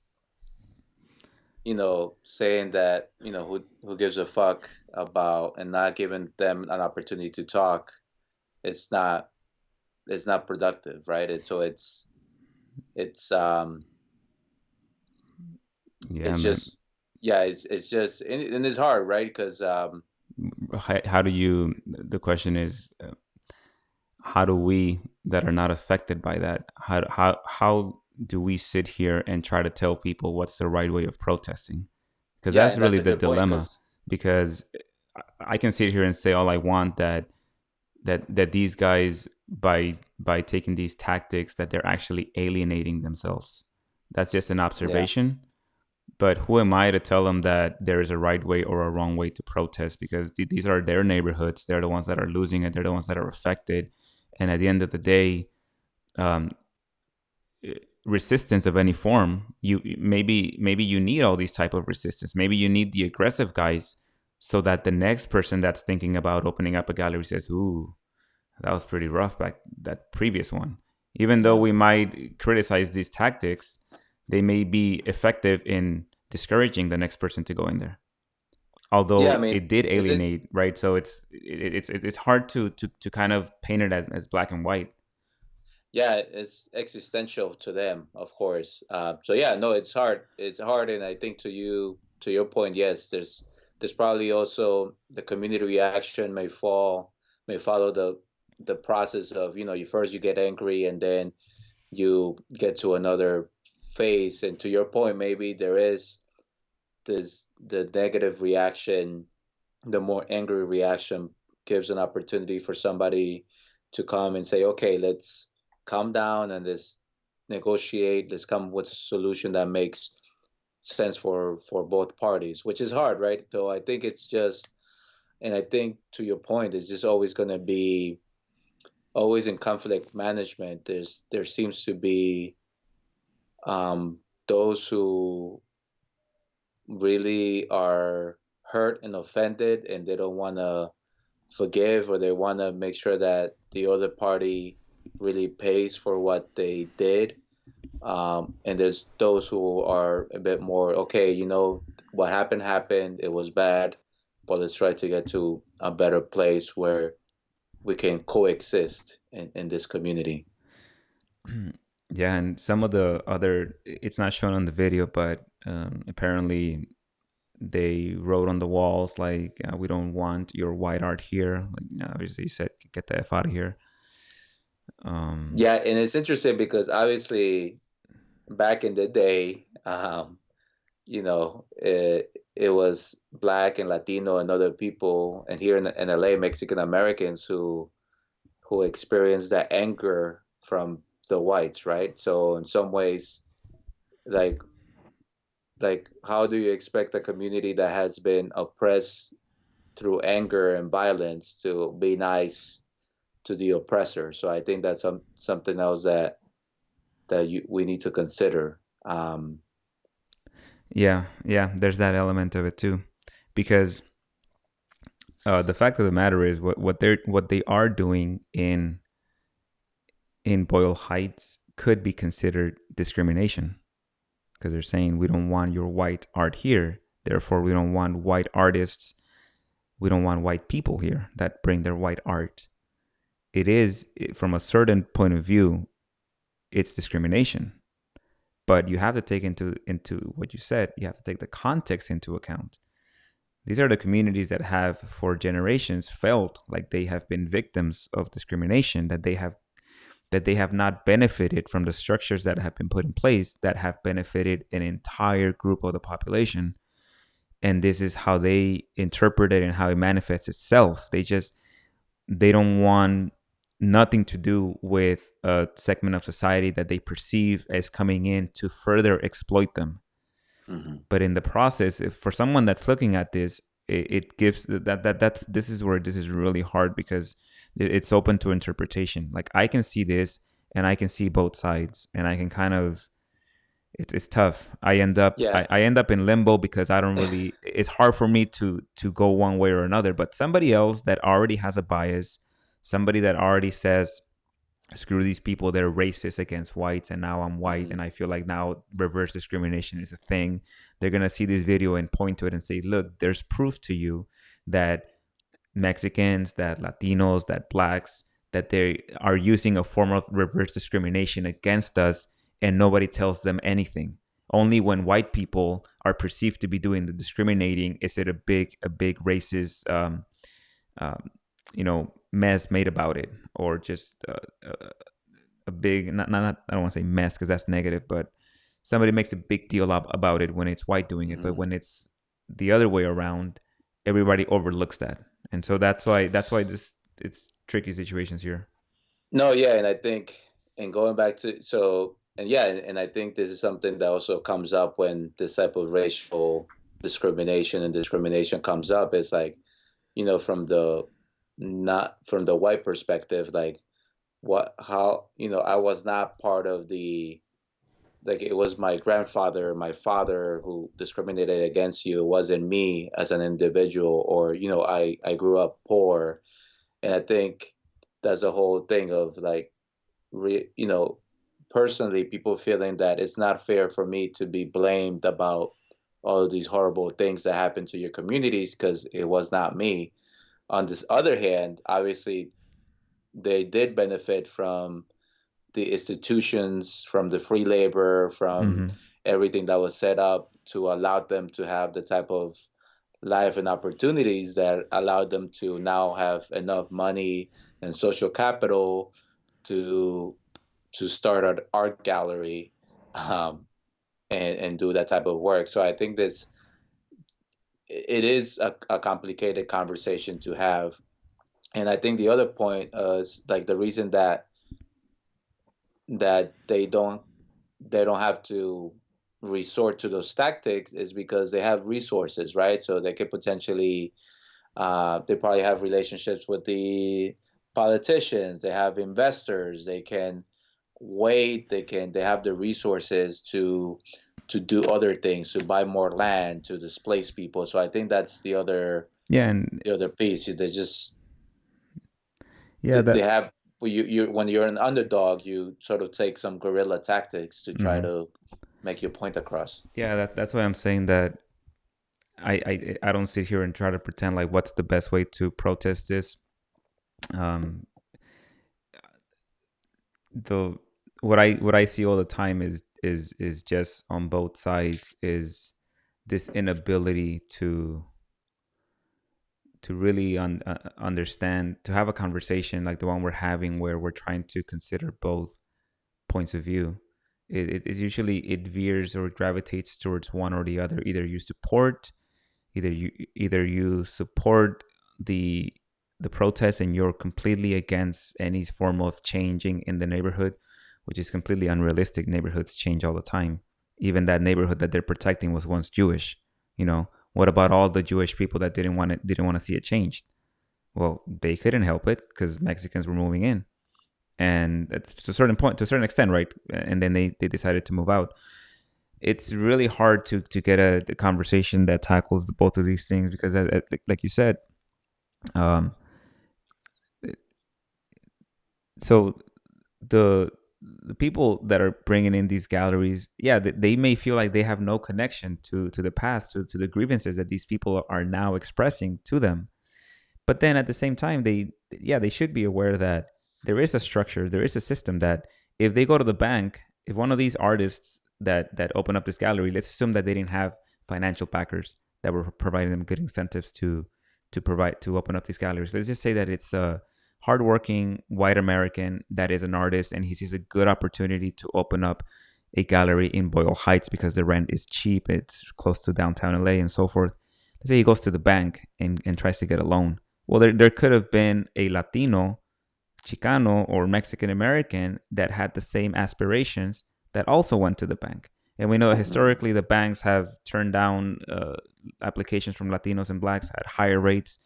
saying that, who gives a fuck about and not giving them an opportunity to talk, it's not productive, right? It's Yeah, it's man. just it's just and it's hard, right? Because How do you? The question is, how do we that are not affected by that? How do we sit here and try to tell people what's the right way of protesting? Because yeah, that's and that's really a the good point. dilemma. Because I can sit here and say all I want that these guys by taking these tactics that they're actually alienating themselves. That's just an observation. But who am I to tell them that there is a right way or a wrong way to protest? Because these are their neighborhoods. They're the ones that are losing it. They're the ones that are affected. And at the end of the day, um, resistance of any form, maybe you need all these type of resistance. Maybe you need the aggressive guys so that the next person that's thinking about opening up a gallery says, "Ooh, that was pretty rough back that previous one." Even though we might criticize these tactics, they may be effective in discouraging the next person to go in there. Although Yeah, I mean, it did is it? alienate, right? So it's hard to kind of paint it as black and white. Yeah, it's existential to them, of course. So yeah, no, it's hard. It's hard, and I think to your point, yes, there's probably also the community reaction may follow the process of, you get angry and then you get to another phase. And to your point, maybe there is the negative reaction, the more angry reaction gives an opportunity for somebody to come and say, okay, let's calm down and let's negotiate. Let's come with a solution that makes sense for both parties, which is hard, right? So I think it's just, and I think to your point, it's just always going to be always in conflict management. There seems to be those who really are hurt and offended and they don't want to forgive, or they want to make sure that the other party really pays for what they did. And there's those who are a bit more, okay, what happened, it was bad, but let's try to get to a better place where we can coexist in this community. Yeah, and some of the other, it's not shown on the video, but apparently they wrote on the walls like, "We don't want your white art here." Like, obviously, you said, "Get the f out of here." Yeah, and it's interesting because obviously back in the day, it was Black and Latino and other people, and here in LA, Mexican Americans who experienced that anger from the whites, right? So in some ways, like how do you expect a community that has been oppressed through anger and violence to be nice to the oppressor? So I think that's something else that we need to consider. Yeah, yeah. There's that element of it too, because the fact of the matter is what they are doing in Boyle Heights could be considered discrimination, because they're saying we don't want your white art here. Therefore, we don't want white artists. We don't want white people here that bring their white art. It is, from a certain point of view, it's discrimination. But you have to take into what you said. You have to take the context into account. These are the communities that have, for generations, felt like they have been victims of discrimination, that they have not benefited from the structures that have been put in place that have benefited an entire group of the population. And this is how they interpret it and how it manifests itself. They don't want nothing to do with a segment of society that they perceive as coming in to further exploit them. Mm-hmm. But in the process, if for someone that's looking at this, it gives that's this is where this is really hard, because it's open to interpretation. Like, I can see this and I can see both sides, and I can kind of, it's tough. Yeah. I end up in limbo, because I don't really, it's hard for me to go one way or another. But somebody else that already has a bias, somebody that already says, screw these people, they're racist against whites, and now I'm white, Mm-hmm. and I feel like now reverse discrimination is a thing. They're gonna see this video and point to it and say, look, there's proof to you that Mexicans, that Latinos, that blacks, that they are using a form of reverse discrimination against us, and nobody tells them anything. Only when white people are perceived to be doing the discriminating is it a big racist um, mess made about it, or just a big, not I don't want to say mess, because that's negative, but somebody makes a big deal about it when it's white doing it. But Mm-hmm. when it's the other way around, everybody overlooks that. And so that's why this it's tricky situations here. No, yeah, and I think, and going back to, so, and yeah, and I think this is something that also comes up when this type of racial discrimination and discrimination comes up. It's like, from the, not from the white perspective, like, how, I was not part of the, like, it was my grandfather, my father who discriminated against you. It wasn't me as an individual, or, I grew up poor. And I think that's the whole thing of, like, re, you know, personally, people feeling that it's not fair for me to be blamed about all of these horrible things that happen to your communities because it was not me. On this other hand, obviously, they did benefit from the institutions, from the free labor, from Mm-hmm. everything that was set up to allow them to have the type of life and opportunities that allowed them to now have enough money and social capital to start an art gallery, um, and do that type of work. So I think this, it is a complicated conversation to have. And I think the other point is, like, the reason that they don't have to resort to those tactics is because they have resources, right? So they could potentially, they probably have relationships with the politicians, they have investors, they can wait, they have the resources to do other things, to buy more land, to displace people. So I think that's Yeah, and the other piece. They just, yeah, they that. have, well, you when you're an underdog, you sort of take some guerrilla tactics to try Mhm. to make your point across. Yeah, that's why I'm saying that I don't sit here and try to pretend like what's the best way to protest this. Um, the what I see all the time is just on both sides is this inability to really understand, to have a conversation like the one we're having, where we're trying to consider both points of view. It usually it veers or gravitates towards one or the other. Either you support the protest and you're completely against any form of changing in the neighborhood, which is completely unrealistic. Neighborhoods change all the time. Even that neighborhood that they're protecting was once Jewish. You know, what about all the Jewish people that didn't want to see it changed? Well, they couldn't help it because Mexicans were moving in, and it's to a certain point, to a certain extent, right? And then they decided to move out. It's really hard to get a conversation that tackles both of these things because, like you said, um, so the the people that are bringing in these galleries, yeah, they may feel like they have no connection to the past, to the grievances that these people are now expressing to them. But then at the same time, they should be aware that there is a structure, there is a system that if they go to the bank, if one of these artists that open up this gallery, let's assume that they didn't have financial backers that were providing them good incentives to open up these galleries. Let's just say that it's a hardworking white American that is an artist and he sees a good opportunity to open up a gallery in Boyle Heights because the rent is cheap, it's close to downtown LA and so forth. Let's say he goes to the bank and tries to get a loan. Well, there could have been a Latino, Chicano, or Mexican American that had the same aspirations that also went to the bank. And we know that historically the banks have turned down applications from Latinos and blacks at higher rates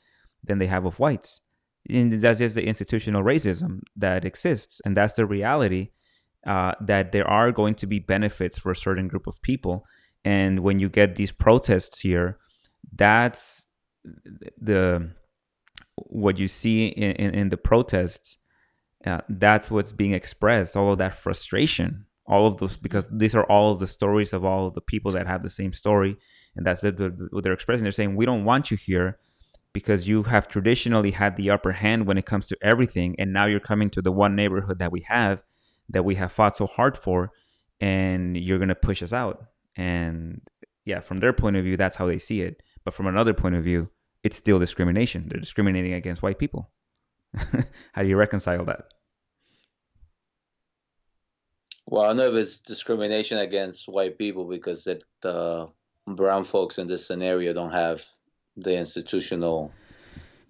than they have of whites. And that's just the institutional racism that exists. And that's the reality, that there are going to be benefits for a certain group of people. And when you get these protests here, that's the what you see in the protests. That's what's being expressed, all of that frustration, all of those, because these are all of the stories of all of the people that have the same story. And that's what they're expressing. They're saying, we don't want you here because you have traditionally had the upper hand when it comes to everything. And now you're coming to the one neighborhood that we have fought so hard for, and you're going to push us out. And yeah, from their point of view, that's how they see it. But from another point of view, it's still discrimination. They're discriminating against white people. How do you reconcile that? Well, I know it's discrimination against white people because the brown folks in this scenario don't have the institutional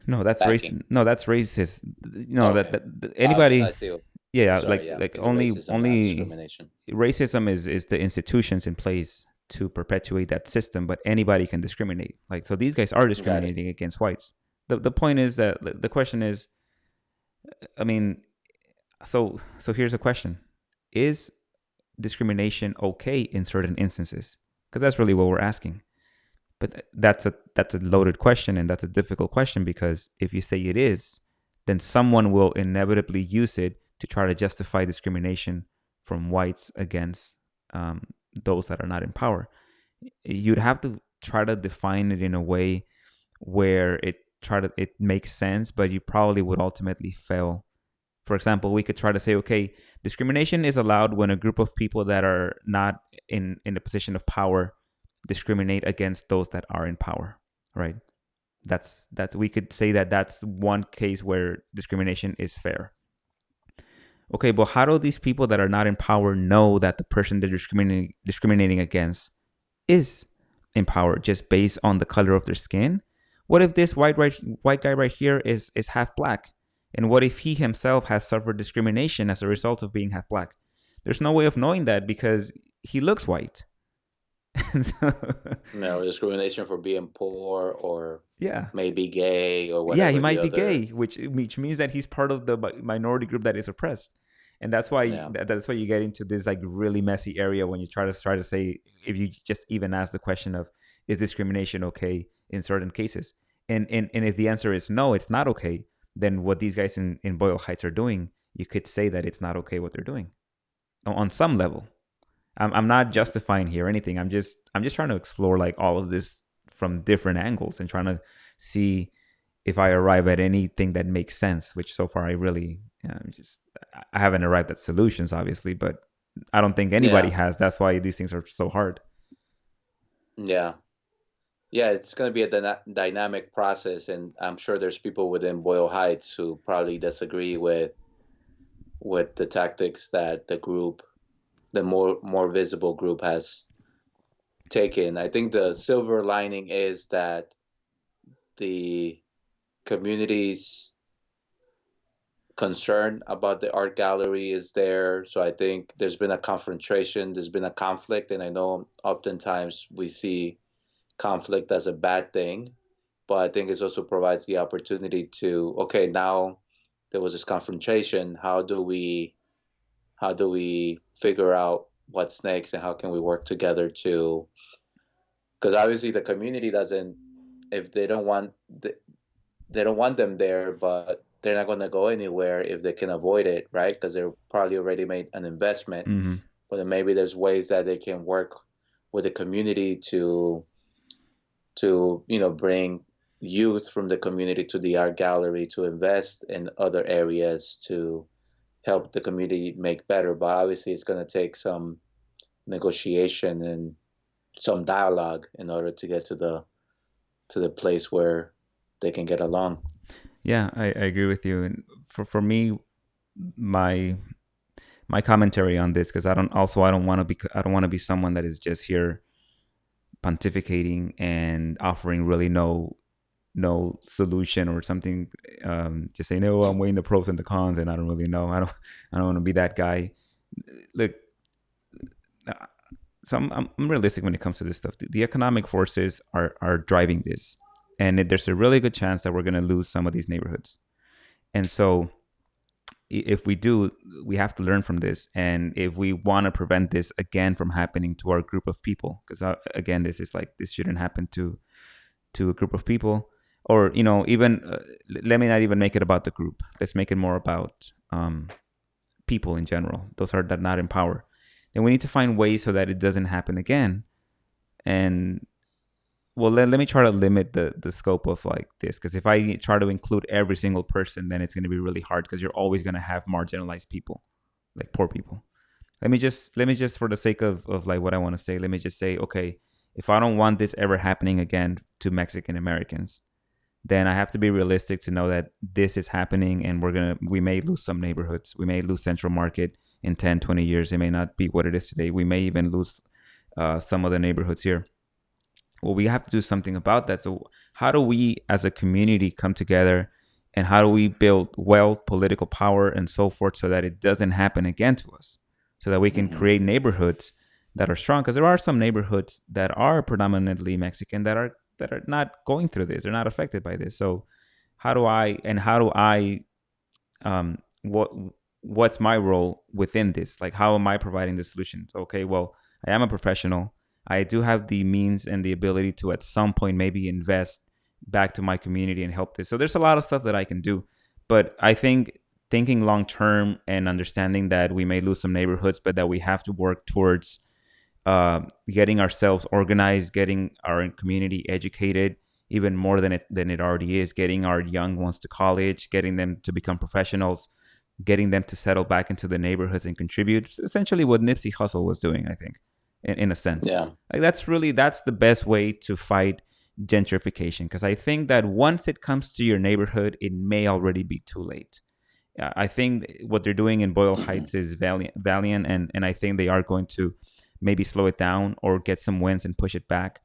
No, that's race. backing. No, that's racist. No, Okay, that I anybody. see. Yeah, Sorry, yeah, like okay, racism, not only discrimination. racism is the institutions in place to perpetuate that system, but anybody can discriminate. Like, so these guys are Got it. discriminating against whites. The point is that the question is, I mean, so here's a question: is discrimination okay in certain instances? Because that's really what we're asking. But that's a loaded question, and that's a difficult question, because if you say it is, then someone will inevitably use it to try to justify discrimination from whites against those that are not in power. You'd have to try to define it in a way where it makes sense, but you probably would ultimately fail. For example, we could try to say, okay, discrimination is allowed when a group of people that are not in a position of power discriminate against those that are in power, right? That's we could say that that's one case where discrimination is fair. Okay, but how do these people that are not in power know that the person they're discriminating against is in power just based on the color of their skin? What if this white guy right here is half black? And what if he himself has suffered discrimination as a result of being half black? There's no way of knowing that because he looks white. No, discrimination for being poor or Yeah. maybe gay or Yeah, he whatever the might be other. gay, which means that he's part of the minority group that is oppressed, and that's why Yeah, that's why you get into this like really messy area when you try to say, if you just even ask the question of, is discrimination okay in certain cases, and if the answer is no, it's not okay, then what these guys in Boyle Heights are doing, you could say that it's not okay what they're doing on some level. I'm not justifying here or anything. I'm just trying to explore like all of this from different angles and trying to see if I arrive at anything that makes sense. Which so far I really I haven't arrived at solutions, obviously, but I don't think anybody yeah, has. That's why these things are so hard. yeah, yeah. It's going to be a dynamic process, and I'm sure there's people within Boyle Heights who probably disagree with the tactics that the more visible group has taken. I think the silver lining is that the communities concern about the art gallery is there. So I think there's been a confrontation, there's been a conflict, and I know oftentimes we see conflict as a bad thing, but I think it also provides the opportunity to, okay, now there was this confrontation. How do we figure out what's next, and how can we work together to, because obviously the community doesn't, if they don't want them there, but they're not going to go anywhere if they can avoid it, right? Because they're probably already made an investment. Hmm. But then maybe there's ways that they can work with the community to bring youth from the community to the art gallery, to invest in other areas to help the community make better. But obviously it's going to take some negotiation and some dialogue in order to get to the place where they can get along. Yeah, I agree with you. And for me, my my commentary on this, because I don't want to be someone that is just here pontificating and offering really no solution or something. Just saying, no, I'm weighing the pros and the cons, and I don't really know. I don't want to be that guy. Look, so I'm realistic when it comes to this stuff. The economic forces are driving this, and there's a really good chance that we're going to lose some of these neighborhoods. And so, if we do, we have to learn from this. And if we want to prevent this again from happening to our group of people, because again, this is like this shouldn't happen to a group of people, or even let me not even make it about the group. Let's make it more about people in general. Those are that not in power. Then we need to find ways so that it doesn't happen again. And well, let me try to limit the scope of like this, because if I try to include every single person, then it's going to be really hard, because you're always going to have marginalized people, like poor people. Let me just for the sake of like what I want to say, let me just say, okay, if I don't want this ever happening again to Mexican Americans, then I have to be realistic to know that this is happening, and we may lose some neighborhoods. We may lose Central Market in 10, 20 years. It may not be what it is today. We may even lose some of the neighborhoods here. Well, we have to do something about that. So how do we as a community come together, and how do we build wealth, political power, and so forth, so that it doesn't happen again to us, so that we can Hmm. create neighborhoods that are strong? Because there are some neighborhoods that are predominantly Mexican that are not going through this. They're not affected by this. So how do I um what what's my role within this? Like, how am I providing the solutions? Okay, well, I am a professional. I do have the means and the ability to at some point maybe invest back to my community and help this. So there's a lot of stuff that I can do. But I think thinking long term and understanding that we may lose some neighborhoods, but that we have to work towards getting ourselves organized, getting our community educated even more than it already is, getting our young ones to college, getting them to become professionals, getting them to settle back into the neighborhoods and contribute. It's essentially what Nipsey Hussle was doing, I think, in a sense. Yeah. Like that's the best way to fight gentrification, because I think that once it comes to your neighborhood, it may already be too late. I think what they're doing in Boyle Hmm. Heights is valiant, and I think they are going to maybe slow it down or get some wins and push it back.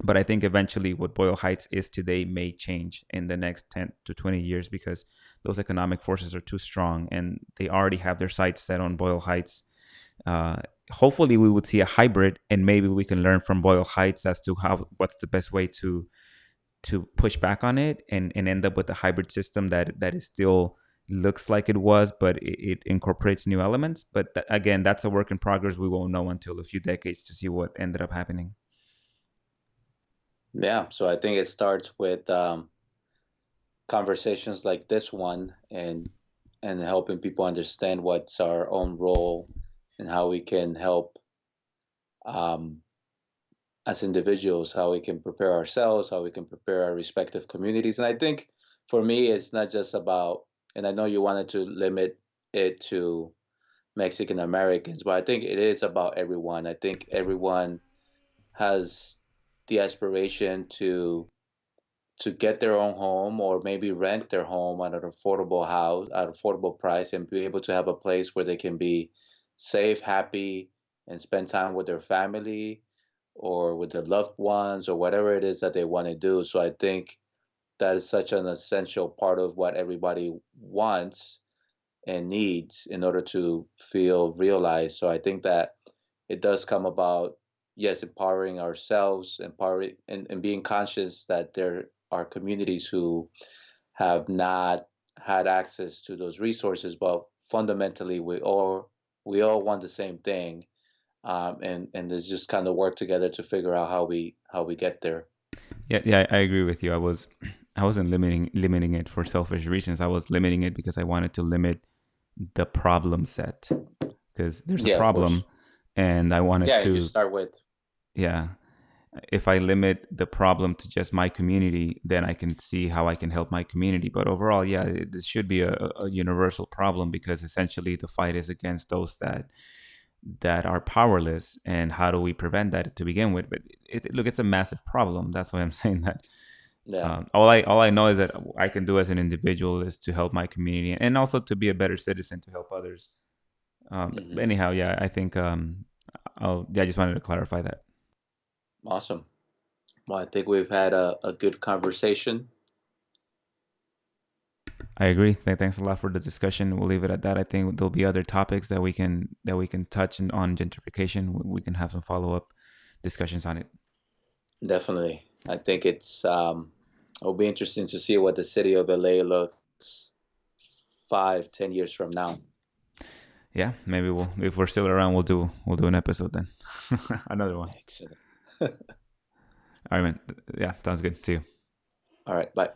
But I think eventually what Boyle Heights is today may change in the next 10 to 20 years, because those economic forces are too strong, and they already have their sights set on Boyle Heights. Uh, Hopefully, we would see a hybrid, and maybe we can learn from Boyle Heights as to what's the best way to push back on it, and end up with a hybrid system that is still looks like it was, but it incorporates new elements. But again, that's a work in progress. We won't know until a few decades to see what ended up happening. Yeah. So I think it starts with conversations like this one, and helping people understand what's our own role and how we can help, um, as individuals, how we can prepare ourselves, how we can prepare our respective communities. And I think for me, it's not just about, and I know you wanted to limit it to Mexican Americans, but I think it is about everyone. I think everyone has the aspiration to get their own home, or maybe rent their home at an affordable house at an affordable price, and be able to have a place where they can be safe, happy, and spend time with their family or with their loved ones, or whatever it is that they want to do. So I think that is such an essential part of what everybody wants. and needs in order to feel realized. So I think that it does come about, yes, empowering ourselves, empowering and being conscious that there are communities who have not had access to those resources, but fundamentally we all want the same thing, and there's just kind of work together to figure out how we get there. Yeah, yeah, I agree with you. I wasn't limiting it for selfish reasons. I was limiting it because I wanted to limit the problem set, because there's a Yeah, of course. problem, and I wanted Yeah, and you to, start with. yeah. If I limit the problem to just my community, then I can see how I can help my community. But overall, yeah, this should be a universal problem, because essentially the fight is against those that are powerless. And how do we prevent that to begin with? But look, it's a massive problem. That's why I'm saying that. Yeah. All I know is that I can do as an individual is to help my community, and also to be a better citizen to help others. But Hmm. anyhow, yeah, I think I just wanted to clarify that. Awesome. Well, I think we've had a good conversation. I agree. Thanks a lot for the discussion. We'll leave it at that. I think there'll be other topics that we can touch on gentrification. We can have some follow up discussions on it. Definitely. I think it'll be interesting to see what the city of LA looks 5, 10 years from now. Yeah, maybe if we're still around, we'll do an episode then, another one. Excellent. All right, man. Yeah, sounds good. See you. All right. Bye.